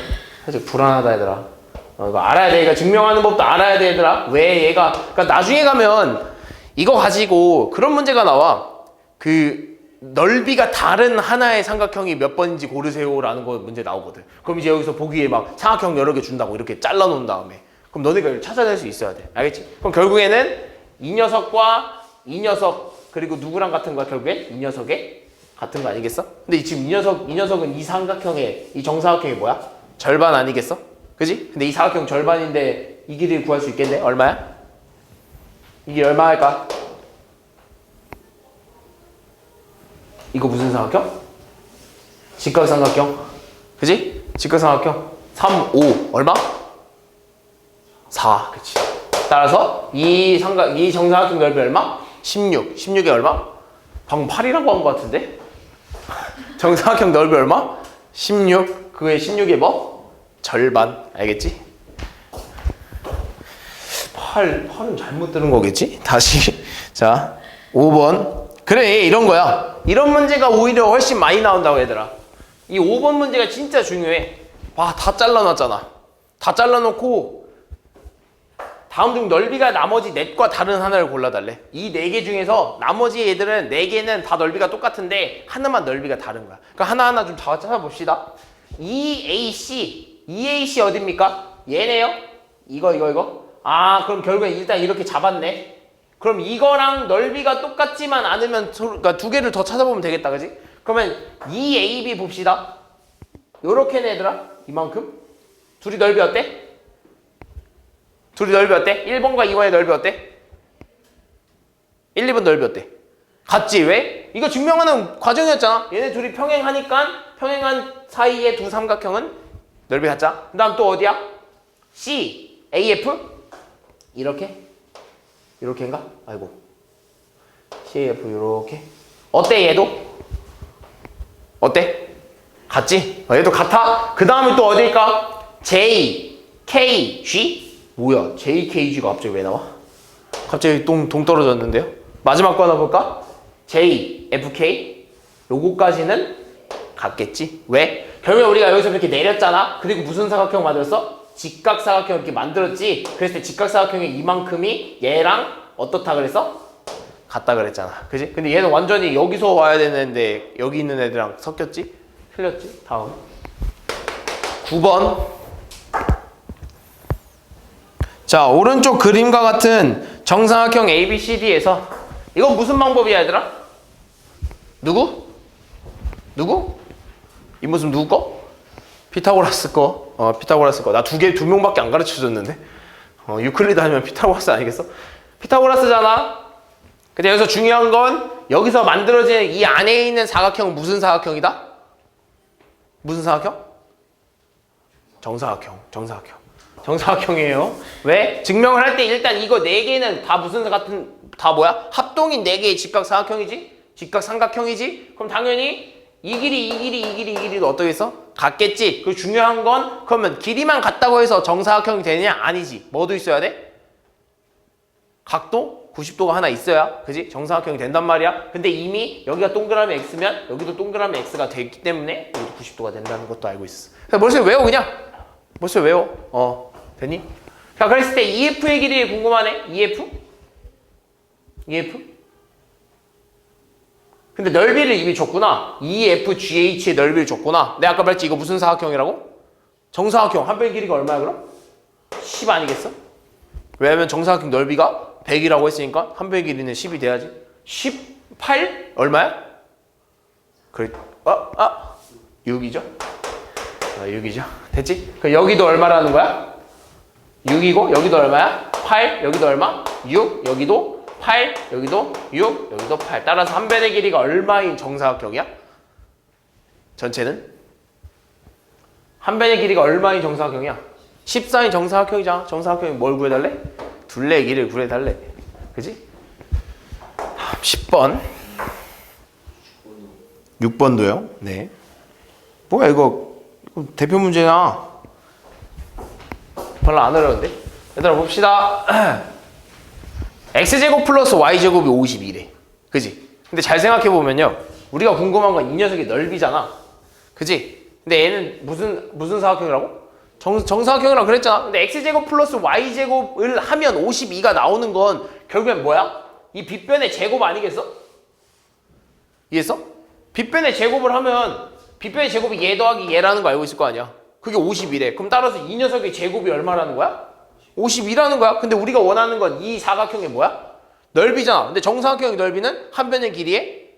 불안하다, 얘들아. 이거 알아야 돼. 이거 증명하는 법도 알아야 돼, 얘들아. 왜 얘가, 그러니까 나중에 가면 이거 가지고 그런 문제가 나와. 그 넓이가 다른 하나의 삼각형이 몇 번인지 고르세요라는 거 문제 나오거든. 그럼 이제 여기서 보기에 막 삼각형 여러 개 준다고 이렇게 잘라 놓은 다음에 그럼 너네가 이걸 찾아낼 수 있어야 돼. 알겠지? 그럼 결국에는 이 녀석과 이 녀석 그리고 누구랑 같은 거야? 결국엔 이 녀석에 같은 거 아니겠어? 근데 지금 이 녀석은 이 삼각형의 이 정사각형이 뭐야? 절반 아니겠어? 그지? 근데 이 사각형 절반인데 이 길이를 구할 수 있겠네? 얼마야? 이게 얼마 할까? 이거 무슨 삼각형? 직각삼각형. 그지? 직각삼각형. 3, 5. 얼마? 4. 그치. 따라서 이 정사각형 넓이 얼마? 16. 16이 얼마? 방금 8이라고 한 것 같은데? 정사각형 넓이 얼마? 16. 그의 16의 뭐? 절반. 알겠지? 8은 잘못 들은 거겠지? 다시. 자, 5번. 그래, 이런 거야. 이런 문제가 오히려 훨씬 많이 나온다고, 얘들아. 이 5번 문제가 진짜 중요해. 봐, 다 잘라놨잖아. 다 잘라놓고 다음 중 넓이가 나머지 넷과 다른 하나를 골라달래. 이 4개 중에서 나머지 애들은 4개는 다 넓이가 똑같은데 하나만 넓이가 다른 거야. 그러니까 하나하나 좀 다 찾아봅시다. EAC 어딥니까? 얘네요? 이거. 아, 그럼 결국엔 일단 이렇게 잡았네. 그럼 이거랑 넓이가 똑같지만 않으면 그러니까 두 개를 더 찾아보면 되겠다, 그지? 그러면 EAB 봅시다. 요렇게네, 얘들아. 이만큼. 둘이 넓이 어때? 1번과 2번의 넓이 어때? 1, 2번 넓이 어때? 같지? 왜? 이거 증명하는 과정이었잖아. 얘네 둘이 평행하니까 평행한 사이의 두 삼각형은 넓이 같자. 그 다음 또 어디야? C, AF? 이렇게인가? 아이고. CAF 이렇게. 어때, 얘도? 어때? 같지? 얘도 같아? 그 다음에 또 어딜까? J, K, G? 뭐야? J, K, G가 갑자기 왜 나와? 갑자기 동 떨어졌는데요? 마지막 거 하나 볼까? J, F, K? 요거까지는 같겠지. 왜? 결국에 우리가 여기서 이렇게 내렸잖아. 그리고 무슨 사각형 만들었어? 직각사각형 이렇게 만들었지. 그랬을 때 직각사각형의 이만큼이 얘랑 어떻다 그랬어? 같다 그랬잖아. 그지? 근데 얘는 완전히 여기서 와야 되는데 여기 있는 애들이랑 섞였지? 틀렸지? 다음 9번. 자, 오른쪽 그림과 같은 정사각형 ABCD에서 이건 무슨 방법이야 얘들아? 누구? 이 모습 누구 거? 피타고라스 거. 피타고라스 거. 나 두 명밖에 안 가르쳐줬는데. 유클리드 하면 피타고라스 아니겠어? 피타고라스잖아. 근데 여기서 중요한 건 여기서 만들어진 이 안에 있는 사각형은 무슨 사각형이다? 무슨 사각형? 정사각형이에요. 왜? 증명을 할 때 일단 이거 4개는 다 무슨 같은 다 뭐야? 합동인 4개의 직각사각형이지? 직각삼각형이지? 그럼 당연히 이 길이도 어떻게 했어? 같겠지? 그리고 중요한 건 그러면 길이만 같다고 해서 정사각형이 되느냐? 아니지. 뭐도 있어야 돼? 각도? 90도가 하나 있어야 그지? 정사각형이 된단 말이야. 근데 이미 여기가 동그라미 X면 여기도 동그라미 X가 됐기 때문에 여기도 90도가 된다는 것도 알고 있어. 그래서 머릿속에 외워 그냥. 머릿속에 외워. 됐니? 자, 그랬을 때 EF의 길이 궁금하네. EF? 근데 넓이를 이미 줬구나. EFGH의 넓이를 줬구나. 내가 아까 말했지 이거 무슨 사각형이라고? 정사각형. 한 변의 길이가 얼마야 그럼? 10 아니겠어? 왜냐면 정사각형 넓이가 100이라고 했으니까 한 변의 길이는 10이 돼야지. 18? 얼마야? 그래. 6이죠? 6이죠. 됐지? 그럼 여기도 얼마라는 거야? 6이고 여기도 얼마야? 8. 여기도 얼마? 6. 여기도 8. 여기도 6. 여기도 8. 따라서 한 변의 길이가 얼마인 정사각형이야? 전체는? 한 변의 길이가 얼마인 정사각형이야? 14인 정사각형이잖아. 정사각형이 뭘 구해달래? 둘레의 길이를 구해달래. 그지? 10번 6번도요. 네. 뭐야 이거 대표 문제야. 별로 안 어려운데? 얘들아 봅시다. x제곱 플러스 y제곱이 52래. 그지? 근데 잘 생각해보면요. 우리가 궁금한 건 이 녀석의 넓이잖아. 그지? 근데 얘는 무슨 사각형이라고? 정사각형이라고 그랬잖아. 근데 x제곱 플러스 y제곱을 하면 52가 나오는 건 결국엔 뭐야? 이 빗변의 제곱 아니겠어? 이해했어? 빗변의 제곱을 하면 빗변의 제곱이 얘 더하기 얘라는 거 알고 있을 거 아니야. 그게 52래. 그럼 따라서 이 녀석의 제곱이 얼마라는 거야? 52라는 거야. 근데 우리가 원하는 건 이 사각형의 뭐야? 넓이잖아. 근데 정사각형의 넓이는 한 변의 길이의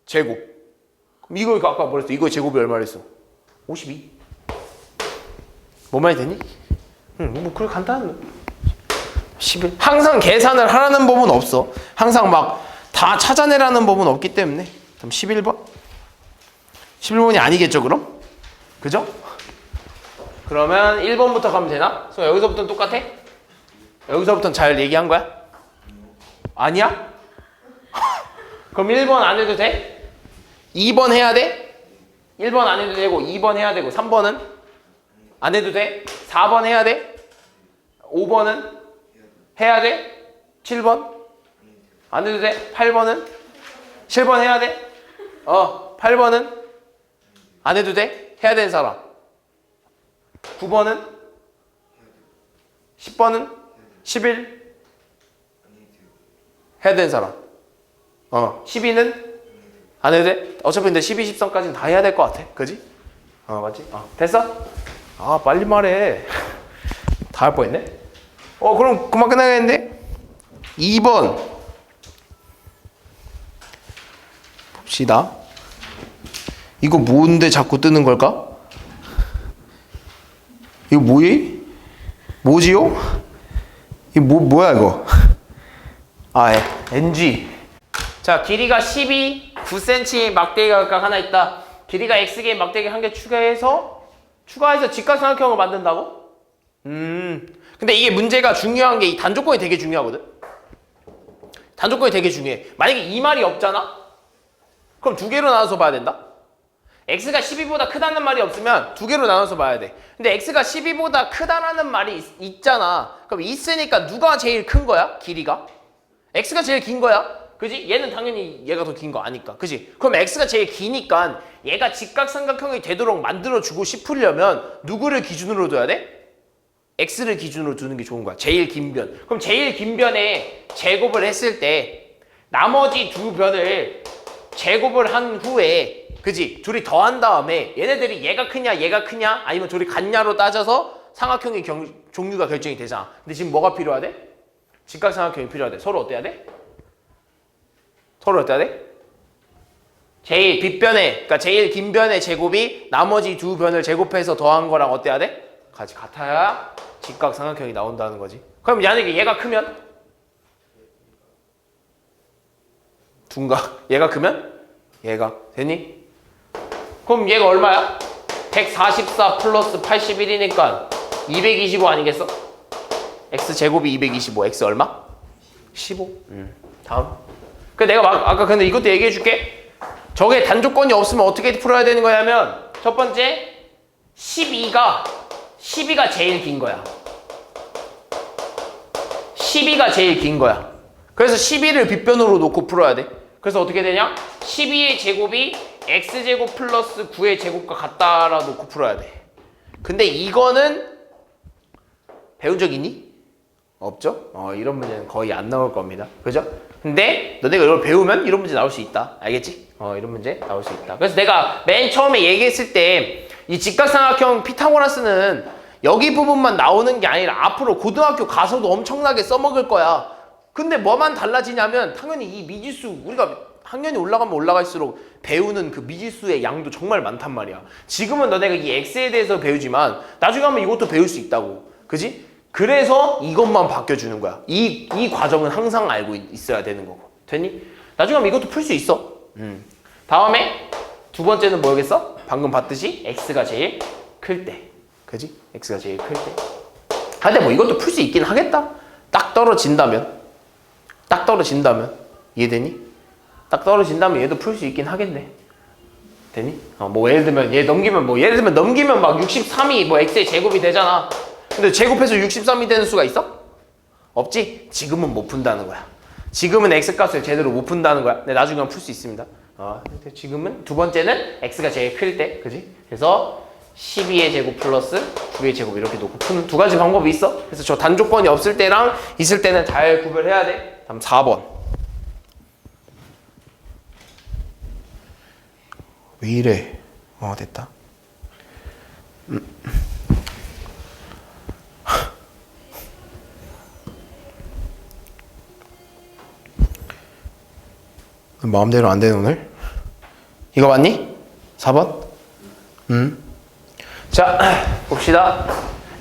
제곱. 그럼 이거 아까 뭐랬어? 이거의 제곱이 얼마랬어? 52. 뭔 말이 되니? 뭐 그래 간단한 11. 항상 계산을 하라는 법은 없어. 항상 막 다 찾아내라는 법은 없기 때문에. 그럼 11번? 11번이 아니겠죠 그럼? 그죠? 그러면 1번부터 가면 되나? 그럼 여기서부터는 똑같아? 여기서부터는 잘 얘기한 거야? 아니야? 그럼 1번 안 해도 돼? 2번 해야 돼? 1번 안 해도 되고 2번 해야 되고 3번은? 안 해도 돼? 4번 해야 돼? 5번은? 해야 돼? 7번? 안 해도 돼? 8번은? 7번 해야 돼? 8번은? 안 해도 돼? 해야 되는 사람 9번은? 10번은? 11? 해야 되는 사람 12는? 안 해도 돼? 어차피 근데 12, 13까지는 다 해야 될 것 같아. 그지? 맞지? 됐어? 빨리 말해. 다 할 뻔했네. 그럼 그만 끝나겠는데? 2번 봅시다. 이거 뭔데 자꾸 뜨는 걸까? 이거 뭐지요? 이거 뭐야 이거? NG. 자, 길이가 12, 9cm 막대기가 각각 하나 있다. 길이가 x개의 막대기 한 개 추가해서 직각삼각형을 만든다고? 근데 이게 문제가 중요한 게 이 단조건이 되게 중요하거든. 단조건이 되게 중요해. 만약에 이 말이 없잖아? 그럼 두 개로 나눠서 봐야 된다. x가 12보다 크다는 말이 없으면 두 개로 나눠서 봐야 돼. 근데 x가 12보다 크다라는 말이 있잖아. 그럼 있으니까 누가 제일 큰 거야? 길이가? x가 제일 긴 거야. 그지? 얘는 당연히 얘가 더 긴 거 아니까. 그지? 그럼 x가 제일 기니까 얘가 직각삼각형이 되도록 만들어주고 싶으려면 누구를 기준으로 둬야 돼? x를 기준으로 두는 게 좋은 거야. 제일 긴 변. 그럼 제일 긴 변에 제곱을 했을 때 나머지 두 변을 제곱을 한 후에 그지? 둘이 더한 다음에 얘네들이 얘가 크냐 얘가 크냐 아니면 둘이 같냐로 따져서 삼각형의 종류가 결정이 되잖아. 근데 지금 뭐가 필요하대? 직각삼각형이 필요하대. 서로 어때야 돼? 서로 어때야 돼? 제일 빗변에 그러니까 제일 긴 변의 제곱이 나머지 두 변을 제곱해서 더한 거랑 어때야 돼? 같아야 직각삼각형이 나온다는 거지. 그럼 만약에 얘가 크면 둔각 얘가 크면 얘가 되니? 그럼 얘가 얼마야? 144 플러스 81이니까 225 아니겠어? x제곱이 225 x 얼마? 15 다음 그 내가 아까 근데 이것도 얘기해 줄게. 저게 단조건이 없으면 어떻게 풀어야 되는 거냐면 첫 번째 12가 제일 긴 거야. 12가 제일 긴 거야. 그래서 12를 빗변으로 놓고 풀어야 돼. 그래서 어떻게 되냐? 12의 제곱이 x제곱 플러스 9의 제곱과 같다라 놓고 풀어야 돼. 근데 이거는 배운 적 있니? 없죠? 이런 문제는 거의 안 나올 겁니다. 그죠? 근데 너네가 이걸 배우면 이런 문제 나올 수 있다. 알겠지? 이런 문제 나올 수 있다. 그래서 내가 맨 처음에 얘기했을 때 이 직각삼각형 피타고라스는 여기 부분만 나오는 게 아니라 앞으로 고등학교 가서도 엄청나게 써먹을 거야. 근데 뭐만 달라지냐면 당연히 이 미지수 우리가 학년이 올라가면 올라갈수록 배우는 그 미지수의 양도 정말 많단 말이야. 지금은 너네가 이 x에 대해서 배우지만 나중에 하면 이것도 배울 수 있다고. 그지? 그래서 이것만 바뀌어주는 거야. 이 과정은 항상 알고 있어야 되는 거고. 됐니? 나중에 하면 이것도 풀 수 있어. 다음에 두 번째는 뭐겠어? 방금 봤듯이 x가 제일 클 때. 그지? x가 제일 클 때. 근데 뭐 이것도 풀 수 있긴 하겠다. 딱 떨어진다면. 이해되니? 딱 떨어진다면 얘도 풀 수 있긴 하겠네. 되니? 뭐 예를 들면 얘 넘기면 막 63이 뭐 x의 제곱이 되잖아. 근데 제곱해서 63이 되는 수가 있어? 없지? 지금은 못 푼다는 거야. 지금은 x값을 제대로 못 푼다는 거야. 근데 나중에 풀 수 있습니다. 지금은 두 번째는 x가 제일 클 때, 그지? 그래서 12의 제곱 플러스 9의 제곱 이렇게 놓고 푸는 두 가지 방법이 있어. 그래서 저 단조건이 없을 때랑 있을 때는 잘 구별해야 돼. 다음 4번. 왜 이래? 됐다. 마음대로 안 되네 오늘. 이거 맞니? 4번? 자 봅시다.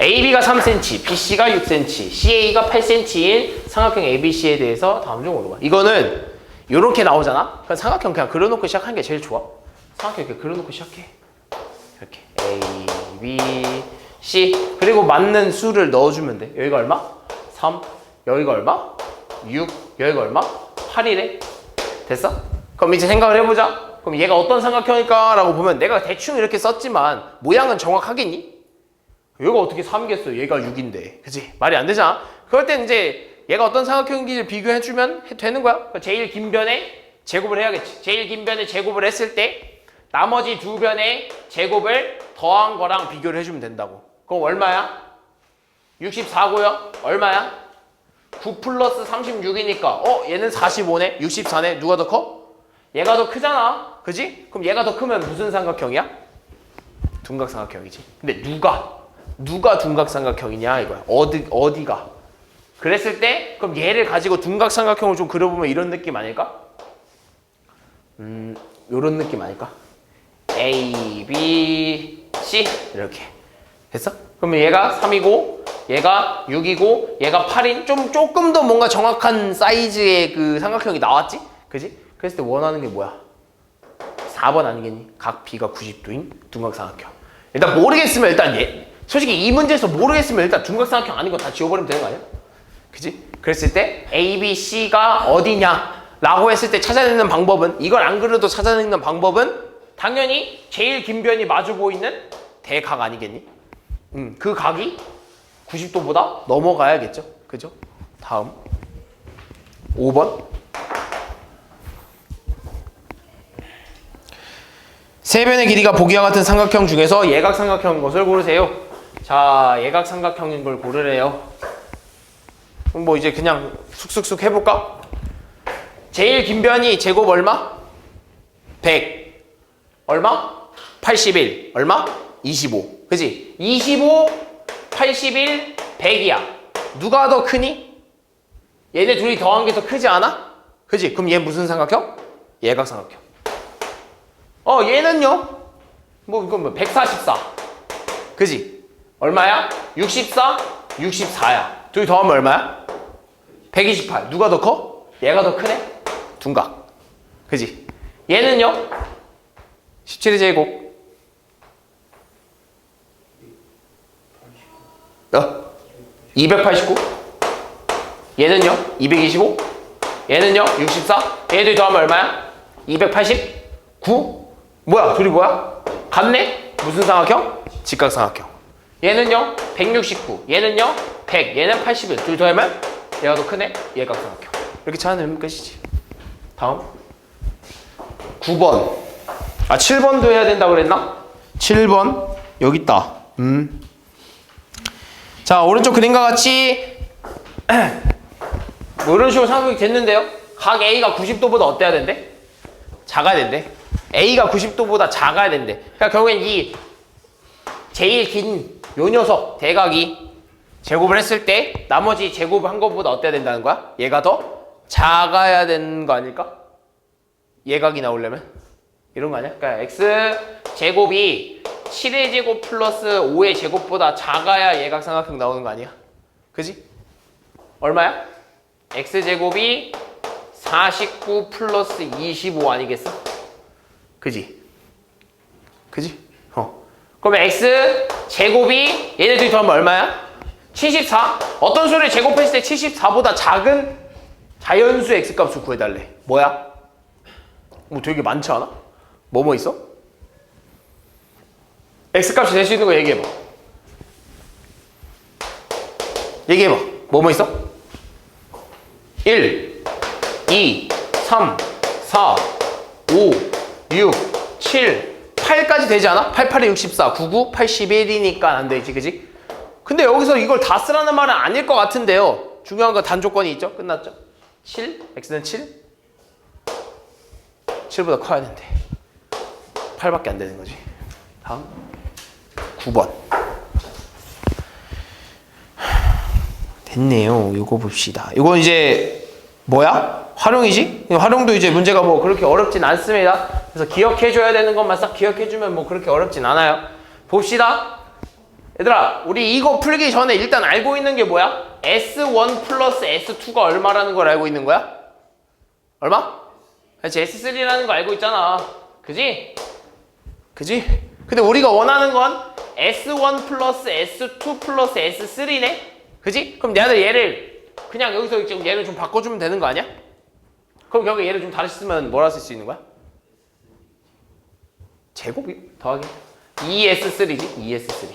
AB가 3cm, BC가 6cm, CA가 8cm인 삼각형 ABC에 대해서 다음 중 어느 거? 이거는 이렇게 나오잖아? 그럼 삼각형 그냥 그려놓고 시작하는 게 제일 좋아. 삼각형 이렇게 그려놓고 시작해. 이렇게 A, B, C 그리고 맞는 수를 넣어주면 돼. 여기가 얼마? 3. 여기가 얼마? 6. 여기가 얼마? 8이래. 됐어? 그럼 이제 생각을 해보자. 그럼 얘가 어떤 삼각형일까? 라고 보면 내가 대충 이렇게 썼지만 모양은 정확하겠니? 얘가 어떻게 3겠어? 얘가 6인데. 그치? 말이 안 되잖아? 그럴 땐 이제 얘가 어떤 삼각형인지를 비교해주면 되는 거야. 제일 긴 변에 제곱을 해야겠지. 제일 긴 변에 제곱을 했을 때 나머지 두 변의 제곱을 더한 거랑 비교를 해주면 된다고. 그럼 얼마야? 64고요. 얼마야? 9 플러스 36이니까 얘는 45네? 64네? 누가 더 커? 얘가 더 크잖아. 그지? 그럼 얘가 더 크면 무슨 삼각형이야? 둔각삼각형이지. 근데 누가 둔각삼각형이냐 이거야. 어디가? 그랬을 때 그럼 얘를 가지고 둔각삼각형을 좀 그려보면 이런 느낌 아닐까? 요런 느낌 아닐까? A, B, C 이렇게 됐어? 그러면 얘가 3이고 얘가 6이고 얘가 8인 조금 더 뭔가 정확한 사이즈의 그 삼각형이 나왔지? 그지? 그랬을 때 원하는 게 뭐야? 4번 아니겠니? 각 B가 90도인 둔각삼각형. 일단 모르겠으면 일단 솔직히 이 문제에서 모르겠으면 일단 둔각삼각형 아닌 거 다 지워버리면 되는 거 아니야? 그지? 그랬을 때 A, B, C가 어디냐? 라고 했을 때 찾아내는 방법은 이걸 안 그려도 찾아내는 방법은 당연히 제일 긴 변이 마주 보이는 대각 아니겠니? 그 각이 90도보다 넘어가야겠죠? 그죠? 다음 5번 세 변의 길이가 보기와 같은 삼각형 중에서 예각삼각형인 것을 고르세요. 자, 예각삼각형인 걸 고르래요. 그럼 뭐 이제 그냥 쑥쑥쑥 해볼까? 제일 긴 변이 제곱 얼마? 100 얼마? 81 얼마? 25 그지? 25, 81, 100이야. 누가 더 크니? 얘네 둘이 더한 게 더 크지 않아? 그지? 그럼 얘 무슨 삼각형? 예각삼각형. 얘는요? 뭐 이건 뭐 144 그지? 얼마야? 64, 64야. 둘이 더하면 얼마야? 128. 누가 더 커? 얘가 더 크네? 둔각. 그지? 얘는요? 17의 제곱. 289. 얘는요? 225. 얘는요? 64. 얘들 더하면 얼마야? 289. 뭐야? 둘이 뭐야? 같네? 무슨 삼각형? 직각삼각형. 얘는요? 169. 얘는요? 100. 얘는 81. 둘 더하면 얘가 더 크네? 예각삼각형. 이렇게 찾아내면 끝이지. 다음 9번. 7번도 해야 된다고 그랬나? 7번 여기 있다. 자, 오른쪽 그림과 같이 뭐 이런 식으로 삼각형이 됐는데요. 각 A가 90도보다 어때야 된대? 작아야 된대. A가 90도보다 작아야 된대. 그러니까 결국엔 이 제일 긴 요 녀석 대각이 제곱을 했을 때 나머지 제곱을 한 것보다 어때야 된다는 거야? 얘가 더 작아야 되는 거 아닐까? 예각이 나오려면 이런 거 아니야? 그러니까 x 제곱이 7의 제곱 플러스 5의 제곱보다 작아야 예각삼각형 나오는 거 아니야? 그지? 얼마야? x 제곱이 49 플러스 25 아니겠어? 그지? 그지? 그러면 x 제곱이 얘네들이 더하면 얼마야? 74. 어떤 수를 제곱했을 때 74보다 작은 자연수 x 값을 구해달래. 뭐야? 뭐 되게 많지 않아? 뭐 있어? x 값이 될 수 있는 거 얘기해봐. 얘기해봐. 뭐 있어? 1, 2, 3, 4, 5, 6, 7, 8까지 되지 않아? 8, 8에 64, 99, 81이니까 안 되지, 그지? 근데 여기서 이걸 다 쓰라는 말은 아닐 것 같은데요. 중요한 건 단조건이 있죠? 끝났죠? 7, x는 7? 7보다 커야 된대. 8밖에 안 되는 거지. 다음 9번. 됐네요. 이거 봅시다. 이건 이제 뭐야? 활용이지? 활용도 이제 문제가 뭐 그렇게 어렵진 않습니다. 그래서 기억해줘야 되는 것만 싹 기억해주면 뭐 그렇게 어렵진 않아요. 봅시다. 얘들아, 우리 이거 풀기 전에 일단 알고 있는 게 뭐야? S1 플러스 S2가 얼마라는 걸 알고 있는 거야? 얼마? 그렇지, S3라는 거 알고 있잖아. 그지? 그지? 근데 우리가 원하는 건 S1 플러스 S2 플러스 S3네? 그지? 그럼 내가 얘를 그냥 여기서 지금 얘를 좀 바꿔주면 되는 거 아니야? 그럼 결국 얘를 좀 다시 쓰면 뭐라 쓸 수 있는 거야? 제곱이 더하기 2S3지? 2S3.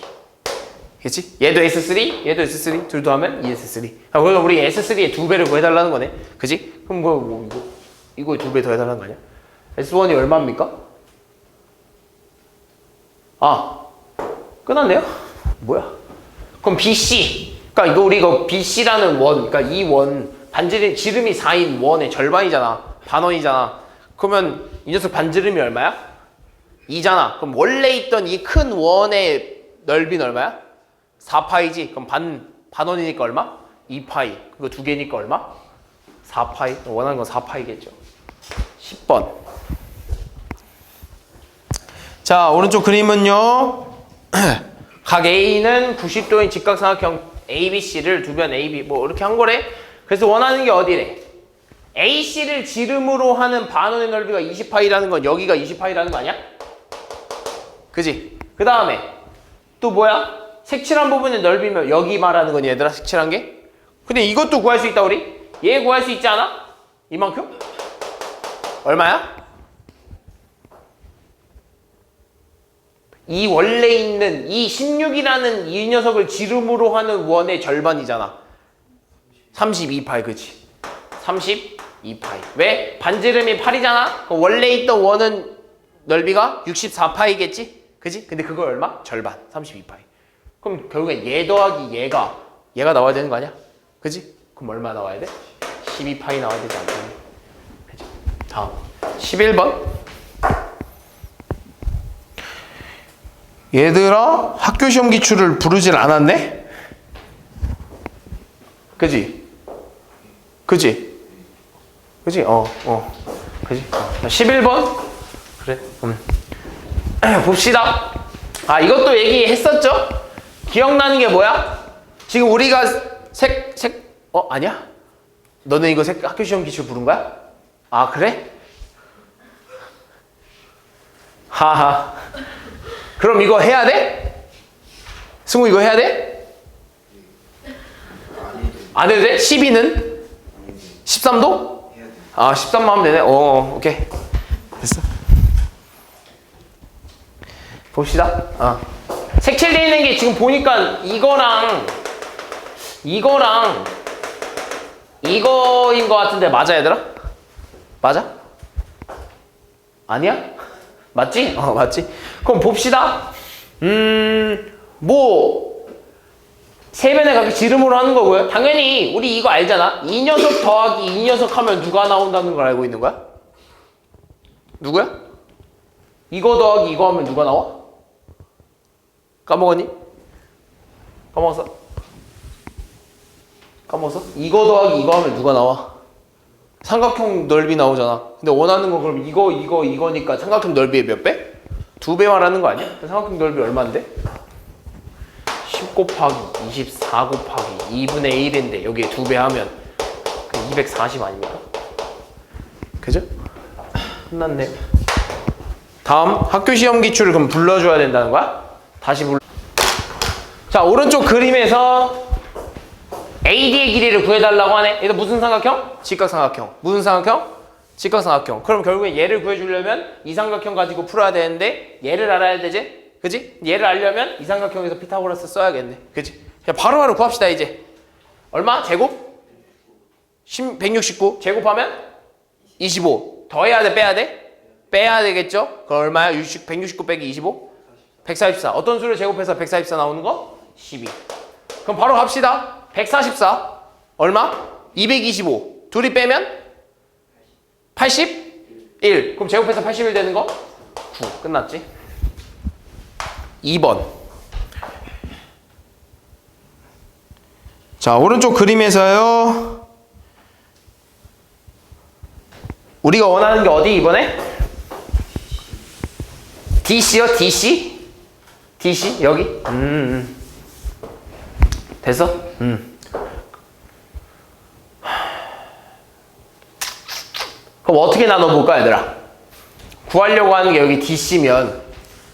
그치? 얘도 S3, 얘도 S3, 둘 더하면 2S3. 그래서 우리 S3의 2배를 구해달라는 거네. 그치? 그럼 이거에 2배 더 해달라는 거 아니야? S1이 얼마입니까? 끝났네요? 뭐야? 그럼 BC. 그러니까 이거 BC라는 원, 그러니까 이 원, 지름이 4인 원의 절반이잖아. 반원이잖아. 그러면 이 녀석 반지름이 얼마야? 2잖아. 그럼 원래 있던 이 큰 원의 넓이는 얼마야? 4파이지. 그럼 반원이니까 얼마? 2파이. 그거 두 개니까 얼마? 4파이. 원하는 건 4파이겠죠. 10번. 자, 오른쪽 그림은요. 각 A는 90도인 직각삼각형 ABC를 두 변 AB 뭐 이렇게 한 거래. 그래서 원하는 게 어디래? AC를 지름으로 하는 반원의 넓이가 20파이라는 건 여기가 20파이라는 거 아니야? 그지? 그 다음에 또 뭐야? 색칠한 부분의 넓이면 여기 말하는 건 얘들아, 색칠한 게? 근데 이것도 구할 수 있다 우리? 얘 구할 수 있지 않아? 이만큼? 얼마야? 이 원래 있는 이 16이라는 이 녀석을 지름으로 하는 원의 절반이잖아. 32파이, 그치? 32파이. 왜? 반지름이 8이잖아? 원래 있던 원은 넓이가 64파이겠지? 그지? 근데 그거 얼마? 절반. 32파이. 그럼 결국엔 얘 더하기 얘가 나와야 되는 거 아니야? 그지? 그럼 얼마 나와야 돼? 12파이 나와야 되지 않겠니? 그지? 다음 11번. 얘들아 학교 시험 기출을 부르질 않았네? 그지? 그지? 그지? 그지? 11번. 그래. 봅시다. 아, 이것도 얘기했었죠? 기억나는 게 뭐야? 지금 우리가 아니야? 너네 이거 학교 시험 기출 부른 거야? 아, 그래? 하하. 그럼 이거 해야 돼? 승우 이거 해야 돼? 안 해도 돼? 12는? 13도? 아, 13만 하면 되네. 오케이. 됐어. 봅시다. 색칠되어 있는 게 지금 보니까 이거랑 이거인 것 같은데 맞아, 얘들아? 맞아? 아니야? 맞지? 맞지? 그럼 봅시다. 세변에 각기 지름으로 하는 거고요. 당연히 우리 이거 알잖아. 이 녀석 더하기 이 녀석 하면 누가 나온다는 걸 알고 있는 거야? 누구야? 이거 더하기 이거 하면 누가 나와? 까먹었니? 까먹었어? 이거 더하기 이거 하면 누가 나와? 삼각형 넓이 나오잖아. 근데 원하는 거 그럼 이거니까 삼각형 넓이의 몇 배? 2배 말하는 거 아니야? 삼각형 넓이 얼마인데? 10 곱하기 24 곱하기 2분의 1인데 여기에 2배 하면 240 아닙니까? 그죠? 끝났네. 다음 학교 시험 기출을 그럼 불러줘야 된다는 거야? 다시 자, 오른쪽 그림에서 AD의 길이를 구해달라고 하네. 얘도 무슨 삼각형? 직각삼각형. 무슨 삼각형? 직각삼각형. 그럼 결국에 얘를 구해주려면 이 삼각형 가지고 풀어야 되는데 얘를 알아야 되지? 그지? 얘를 알려면 이 삼각형에서 피타고라스 써야겠네. 그지? 그냥 바로바로 구합시다 이제. 얼마? 제곱? 169. 제곱하면? 25. 더해야 돼? 빼야 돼? 빼야 되겠죠? 그럼 얼마야? 169 빼기 25? 144. 어떤 수를 제곱해서 144 나오는 거? 12. 그럼 바로 갑시다. 144 얼마? 225 둘이 빼면 81. 그럼 제곱해서 81 되는 거? 9. 끝났지? 2번. 자, 오른쪽 그림에서요 우리가 원하는 게 어디 이번에? DC요? DC? DC? 여기? 됐어? 그럼 어떻게 나눠볼까 얘들아? 구하려고 하는 게 여기 DC면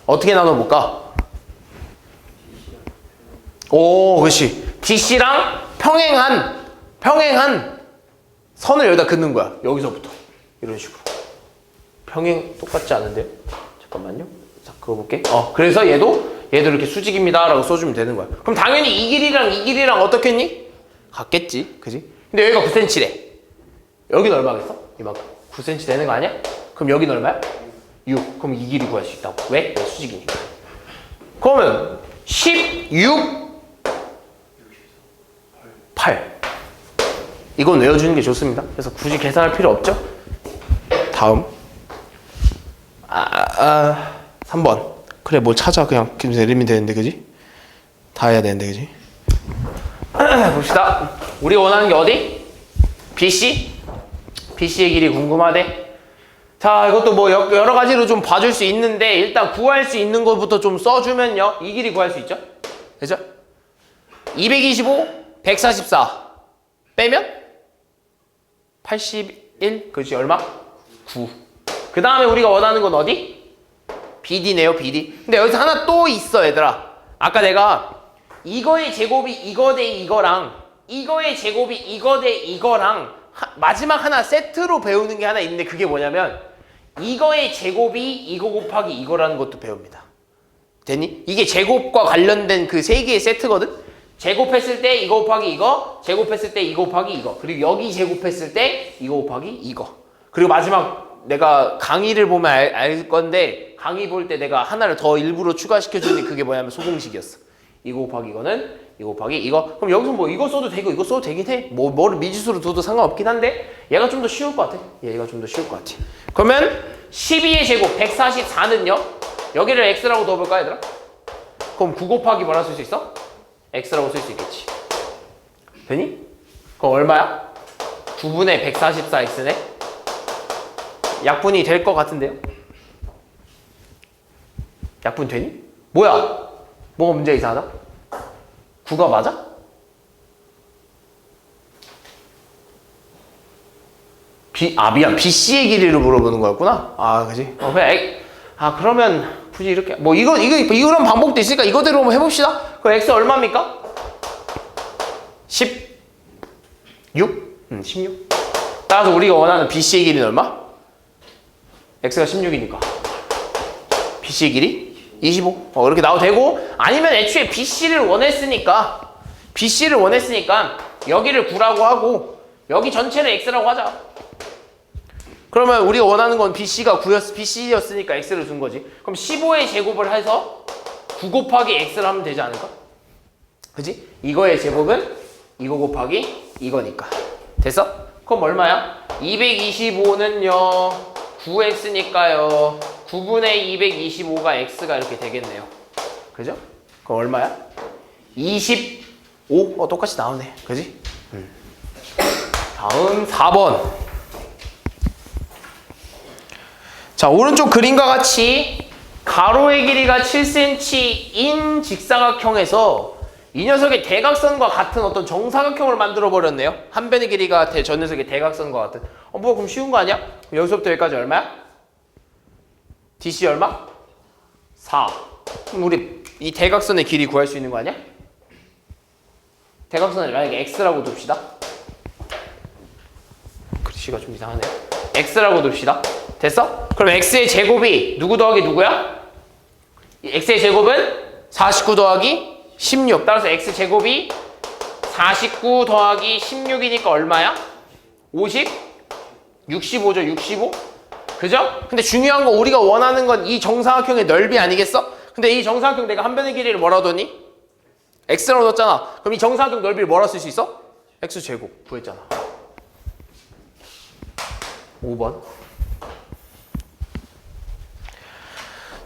어떻게 나눠볼까? 오, 그렇지. DC랑 평행한 선을 여기다 긋는 거야. 여기서부터 이런 식으로. 평행 똑같지 않은데요? 잠깐만요. 자, 그거 볼게. 그래서 얘도 이렇게 수직입니다 라고 써주면 되는 거야. 그럼 당연히 이 길이랑 어떻겠니? 같겠지. 그지? 근데 여기가 9cm래. 여기는 얼마겠어? 이만큼. 9cm 되는 거 아니야? 그럼 여기는 얼마야? 6. 그럼 이 길이 구할 수 있다고. 왜? 왜 수직이니까. 그러면 16 8. 이건 외워주는 게 좋습니다. 그래서 굳이 계산할 필요 없죠? 다음 3번. 그래, 뭘 찾아. 그냥 내리면 되는데, 그지? 다 해야 되는데, 그지? 봅시다. 우리 원하는 게 어디? BC? BC의 길이 궁금하대. 자, 이것도 뭐 여러 가지로 좀 봐줄 수 있는데 일단 구할 수 있는 것부터 좀 써주면요. 이 길이 구할 수 있죠? 그죠? 225, 144 빼면 81, 그렇지? 얼마? 9. 그 다음에 우리가 원하는 건 어디? BD네요, BD. 근데 여기서 하나 또 있어, 얘들아. 아까 내가 이거의 제곱이 이거 대 이거랑 이거의 제곱이 이거 대 이거랑 마지막 하나 세트로 배우는 게 하나 있는데 그게 뭐냐면 이거의 제곱이 이거 곱하기 이거라는 것도 배웁니다. 됐니? 이게 제곱과 관련된 그 세 개의 세트거든? 제곱했을 때 이거 곱하기 이거, 제곱했을 때 이거 곱하기 이거, 그리고 여기 제곱했을 때 이거 곱하기 이거, 그리고 마지막 내가 강의를 보면 알 건데 강의 볼 때 내가 하나를 더 일부러 추가시켜주는 게 그게 뭐냐면 소공식이었어. 이거 곱하기 이거는 이거 곱하기 이거. 그럼 여기서 뭐 이거 써도 되고 이거 써도 되긴 해. 뭐를 미지수로 둬도 상관없긴 한데 얘가 좀 더 쉬울 것 같아. 얘가 좀 더 쉬울 것 같아. 그러면 12의 제곱 144는요. 여기를 x라고 넣어볼까 얘들아? 그럼 9 곱하기 뭐라 쓸 수 있어? x라고 쓸 수 있겠지. 되니? 그럼 얼마야? 9분의 144x네? 약분이 될 것 같은데요? 약분 되니? 뭐야? 뭐가 문제 이상하다? 9가 맞아? 미안. BC의 길이를 물어보는 거였구나? 아, 그지? 그러면 굳이 이렇게. 뭐, 이런 방법도 있으니까 이거대로 한번 해봅시다. 그럼 x 얼마입니까? 16? 16. 따라서 우리가 원하는 BC의 길이는 얼마? x가 16이니까. BC의 길이? 25. 이렇게 나와도 되고, 아니면 애초에 BC를 원했으니까 여기를 9라고 하고 여기 전체를 x라고 하자. 그러면 우리가 원하는 건 BC였으니까 x를 준 거지. 그럼 15의 제곱을 해서 9 곱하기 x를 하면 되지 않을까? 그지? 이거의 제곱은 이거 곱하기 이거니까. 됐어? 그럼 얼마야? 225는요 9x니까요 9분의 225가 x가 이렇게 되겠네요. 그죠? 그럼 얼마야? 25? 똑같이 나오네. 그지? 다음 4번. 자, 오른쪽 그림과 같이 가로의 길이가 7cm인 직사각형에서 이 녀석의 대각선과 같은 어떤 정사각형을 만들어 버렸네요. 한 변의 길이가 저 녀석의 대각선과 같은. 그럼 쉬운 거 아니야? 그럼 여기서부터 여기까지 얼마야? DC 얼마? 4. 그럼 우리 이 대각선의 길이 구할 수 있는 거 아니야? 대각선을 만약에 x라고 둡시다. 글씨가 좀 이상하네요. x라고 둡시다. 됐어? 그럼 x의 제곱이 누구 더하기 누구야? x의 제곱은 49 더하기 16. 따라서 x 제곱이 49 더하기 16이니까 얼마야? 50? 65죠. 65? 그죠? 근데 중요한 건 우리가 원하는 건 이 정사각형의 넓이 아니겠어? 근데 이 정사각형 내가 한 변의 길이를 뭐라 뒀니? x라고 넣었잖아. 그럼 이 정사각형 넓이를 뭐라 쓸 수 있어? x 제곱 구했잖아. 5번.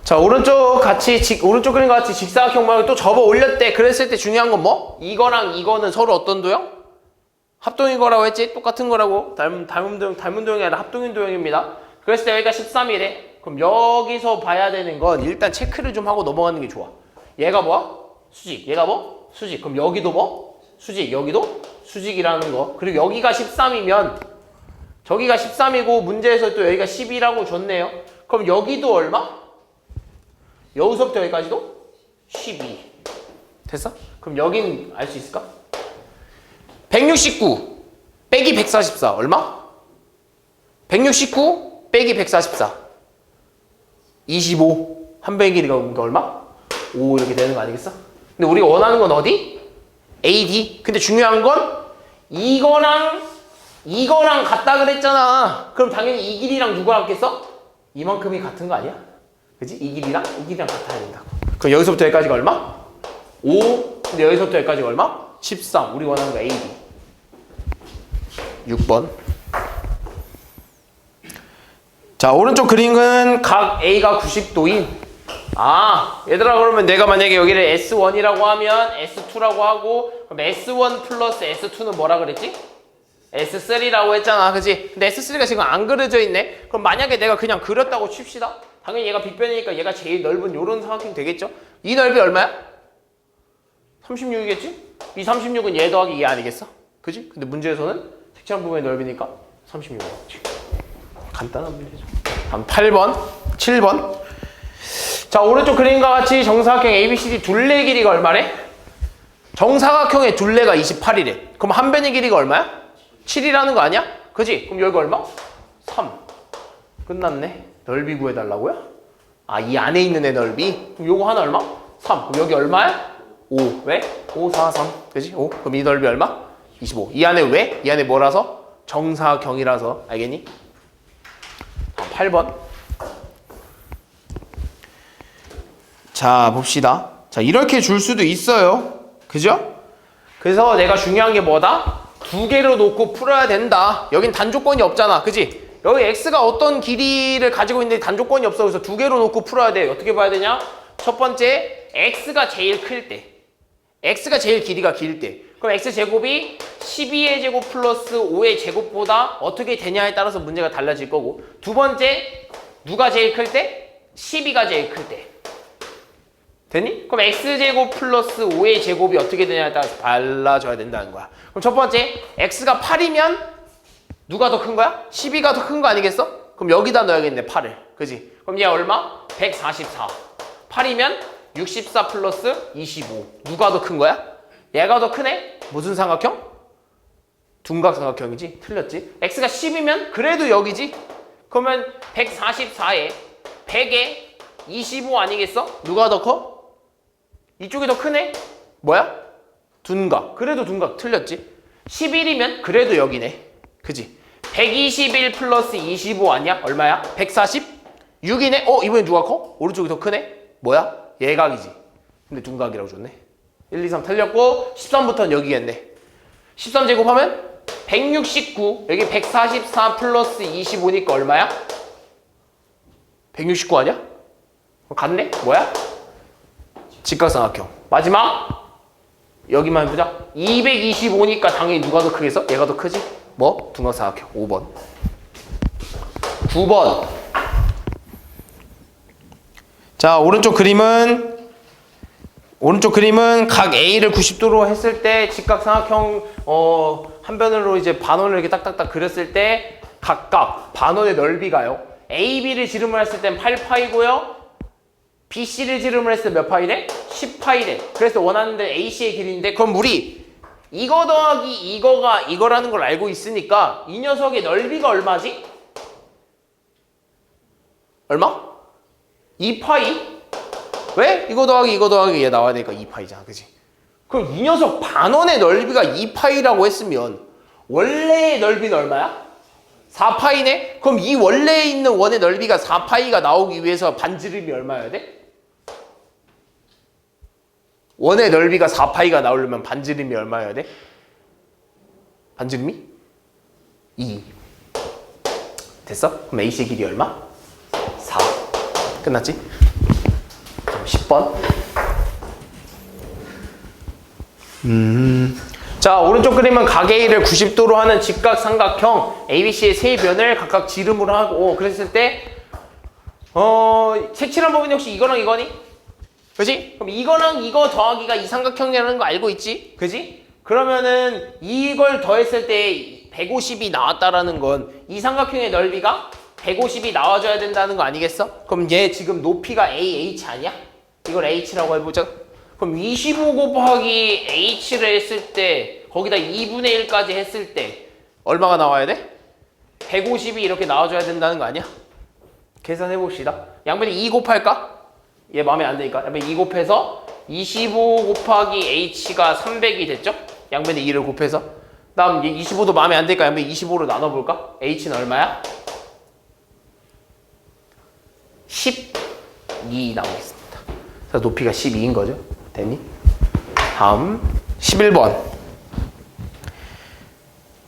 자, 오른쪽 그림과 같이 직사각형 모양을 또 접어 올렸대. 그랬을 때 중요한 건 뭐? 이거랑 이거는 서로 어떤 도형? 합동인 거라고 했지? 똑같은 거라고. 닮은 도형이 아니라 합동인 도형입니다. 그랬을 때 여기가 13이래. 그럼 여기서 봐야 되는 건 일단 체크를 좀 하고 넘어가는 게 좋아. 얘가 뭐야? 수직. 얘가 뭐? 수직. 그럼 여기도 뭐? 수직. 여기도 수직이라는 거. 그리고 여기가 13이면 저기가 13이고 문제에서 또 여기가 12라고 줬네요. 그럼 여기도 얼마? 여기서부터 여기까지도 12. 됐어? 그럼 여긴 알 수 있을까? 169 빼기 144 얼마? 169 빼기 144 25. 한 배의 길이가 얼마? 5 이렇게 되는 거 아니겠어? 근데 우리가 원하는 건 어디? AD. 근데 중요한 건 이거랑 같다 그랬잖아. 그럼 당연히 이 길이랑 누가 같겠어? 이만큼이 같은 거 아니야? 그지? 이 길이랑 같아야 된다고. 그럼 여기서부터 여기까지가 얼마? 5. 근데 여기서부터 여기까지가 얼마? 13. 우리 원하는 거 AD. 6번. 자, 오른쪽 그림은 각 A가 90도인. 얘들아, 그러면 내가 만약에 여기를 S1이라고 하면 S2라고 하고, 그럼 S1 플러스 S2는 뭐라 그랬지? S3라고 했잖아. 그지? 근데 S3가 지금 안 그려져 있네? 그럼 만약에 내가 그냥 그렸다고 칩시다. 당연히 얘가 빗변이니까 얘가 제일 넓은 요런 삼각형 되겠죠? 이 넓이 얼마야? 36이겠지? 이 36은 얘 더하기 얘 아니겠어? 그지? 근데 문제에서는 색칠한 부분의 넓이니까 36이겠지. 간단한 문제죠. 다음 8번, 7번. 자, 오른쪽 그림과 같이 정사각형 ABCD 둘레 길이가 얼마래? 정사각형의 둘레가 28이래. 그럼 한 변의 길이가 얼마야? 7이라는 거 아니야? 그지? 그럼 여기가 얼마? 3. 끝났네. 넓이 구해달라고요? 이 안에 있는 애 넓이? 그럼 요거 하나 얼마? 3. 그럼 여기 얼마야? 5. 왜? 5, 4, 3. 그지? 5. 그럼 이 넓이 얼마? 25. 이 안에 왜? 이 안에 뭐라서? 정사각형이라서. 알겠니? 8번. 자, 봅시다. 자, 이렇게 줄 수도 있어요. 그죠? 그래서 내가 중요한 게 뭐다? 두 개로 놓고 풀어야 된다. 여긴 단조건이 없잖아. 그지? 여기 x가 어떤 길이를 가지고 있는데 단조건이 없어. 그래서 두 개로 놓고 풀어야 돼. 어떻게 봐야 되냐? 첫 번째, x가 제일 클 때. x가 제일 길이가 길 때. 그럼 x제곱이 12의 제곱 플러스 5의 제곱보다 어떻게 되냐에 따라서 문제가 달라질 거고. 두 번째, 누가 제일 클 때? 12가 제일 클 때. 됐니? 그럼 x제곱 플러스 5의 제곱이 어떻게 되냐에 따라서 달라져야 된다는 거야. 그럼 첫 번째, x가 8이면 누가 더 큰 거야? 12가 더 큰 거 아니겠어? 그럼 여기다 넣어야겠네, 8을. 그지? 그럼 얘 얼마? 144. 8이면 64 플러스 25. 누가 더 큰 거야? 얘가 더 크네? 무슨 삼각형? 둔각삼각형이지? 틀렸지? x가 10이면 그래도 여기지? 그러면 144에 100에 25 아니겠어? 누가 더 커? 이쪽이 더 크네? 뭐야? 둔각. 그래도 둔각 틀렸지? 11이면 그래도 여기네. 그지? 121 플러스 25 아니야? 얼마야? 146이네? 이번엔 누가 커? 오른쪽이 더 크네? 뭐야? 예각이지. 근데 둔각이라고 줬네. 1, 2, 3 틀렸고 13부터는 여기겠네. 13 제곱하면 169. 여기 144 플러스 25니까 얼마야? 169 아니야? 같네? 뭐야? 직각삼각형. 마지막 여기만 해보자. 225니까 당연히 누가 더 크겠어? 얘가 더 크지? 뭐? 둔각삼각형. 5번. 9번. 자, 오른쪽 그림은 각 A를 90도로 했을 때 직각삼각형 한 변으로 이제 반원을 이렇게 딱딱딱 그렸을 때 각각 반원의 넓이가요. AB를 지름을 했을 땐 8파이고요. BC를 지름을 했을 때 몇 파이래? 10파이래. 그래서 원하는 데 AC의 길이인데 그럼 우리 이거 더하기 이거가 이거라는 걸 알고 있으니까 이 녀석의 넓이가 얼마지? 얼마? 2파이? 왜? 이거 더하기 얘 나와야 되니까 2파이잖아. 그치? 그럼 이 녀석 반원의 넓이가 2파이라고 했으면 원래의 넓이는 얼마야? 4파이네? 그럼 이 원래에 있는 원의 넓이가 4파이가 나오기 위해서 반지름이 얼마여야 돼? 원의 넓이가 4파이가 나오려면 반지름이 얼마여야 돼? 반지름이? 2. 됐어? 그럼 AC의 길이 얼마? 4. 끝났지? 그럼 10번. 자, 오른쪽 그림은 각 A를 90도로 하는 직각삼각형 ABC의 세 변을 각각 지름으로 하고 그랬을 때 색칠한 부분이 혹시 이거랑 이거니? 그지? 그럼 이거랑 이거 더하기가 이 삼각형이라는 거 알고 있지? 그지? 그러면은 이걸 더했을 때 150이 나왔다라는 건 이 삼각형의 넓이가 150이 나와줘야 된다는 거 아니겠어? 그럼 얘 지금 높이가 AH 아니야? 이걸 H라고 해보자. 그럼 25 곱하기 H를 했을 때 거기다 2분의 1까지 했을 때 얼마가 나와야 돼? 150이 이렇게 나와줘야 된다는 거 아니야? 계산해 봅시다. 양변에 2 곱할까? 얘 마음에 안 드니까 양변에 2 곱해서 25 곱하기 H가 300이 됐죠? 양변에 2를 곱해서 다음 25도 마음에 안 드니까 양변에 25로 나눠볼까? H는 얼마야? 12 나오겠습니다. 그래서 높이가 12인 거죠. 됐니? 다음 11번.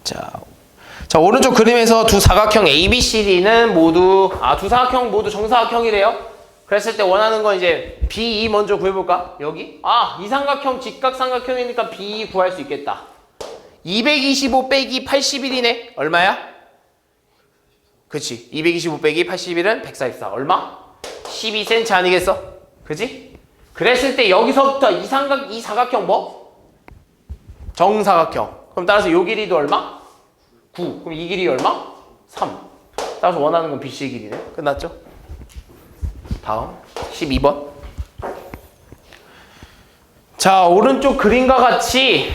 자, 오른쪽 그림에서 두 사각형 ABCD는 모두 두 사각형 모두 정사각형이래요. 그랬을 때 원하는 건 이제 B2 먼저 구해볼까? 여기? 이 삼각형 직각삼각형이니까 B2 구할 수 있겠다. 225 빼기 81이네. 얼마야? 그치. 225 빼기 81은 144. 얼마? 12cm 아니겠어? 그치? 그랬을 때 여기서부터 이 사각형 뭐? 정사각형. 그럼 따라서 요 길이도 얼마? 9. 그럼 이 길이 얼마? 3. 따라서 원하는 건 BC의 길이네. 끝났죠? 다음 12번. 자, 오른쪽 그림과 같이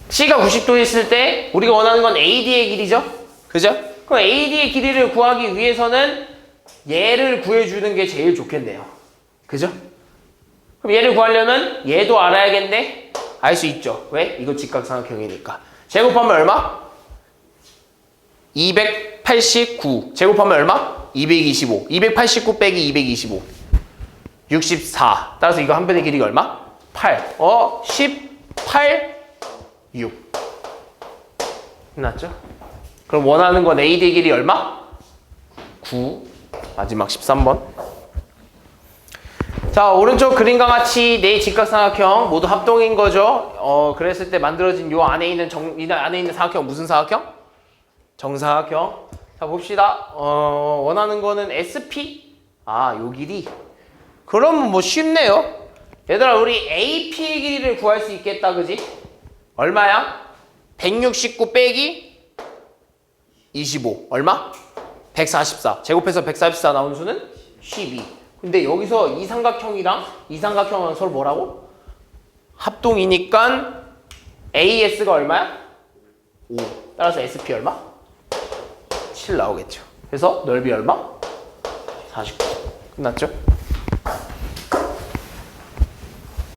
C가 90도 있을 때 우리가 원하는 건 AD의 길이죠? 그죠? 그럼 AD의 길이를 구하기 위해서는 얘를 구해주는 게 제일 좋겠네요. 그죠? 그럼 얘를 구하려면 얘도 알아야겠네? 알 수 있죠. 왜? 이거 직각삼각형이니까. 제곱하면 얼마? 200 289 제곱하면 얼마? 225. 289 빼기 225. 64. 따라서 이거 한 변의 길이가 얼마? 8. 18, 6. 끝났죠? 그럼 원하는 건 AD의 길이 얼마? 9. 마지막 13번. 자, 오른쪽 그림과 같이 네 직각삼각형 모두 합동인 거죠. 그랬을 때 만들어진 요 안에 있는 이 안에 있는 사각형 무슨 사각형? 정사각형. 자, 봅시다. 원하는 거는 SP. 아, 요 길이. 그러면 뭐 쉽네요. 얘들아, 우리 AP의 길이를 구할 수 있겠다, 그지? 얼마야? 169 빼기 25. 얼마? 144. 제곱해서 144 나온 수는 12. 근데 여기서 이 삼각형이랑 이 삼각형은 서로 뭐라고? 합동이니까 AS가 얼마야? 5. 따라서 SP 얼마? 7 나오겠죠. 그래서 넓이 얼마? 49. 끝났죠?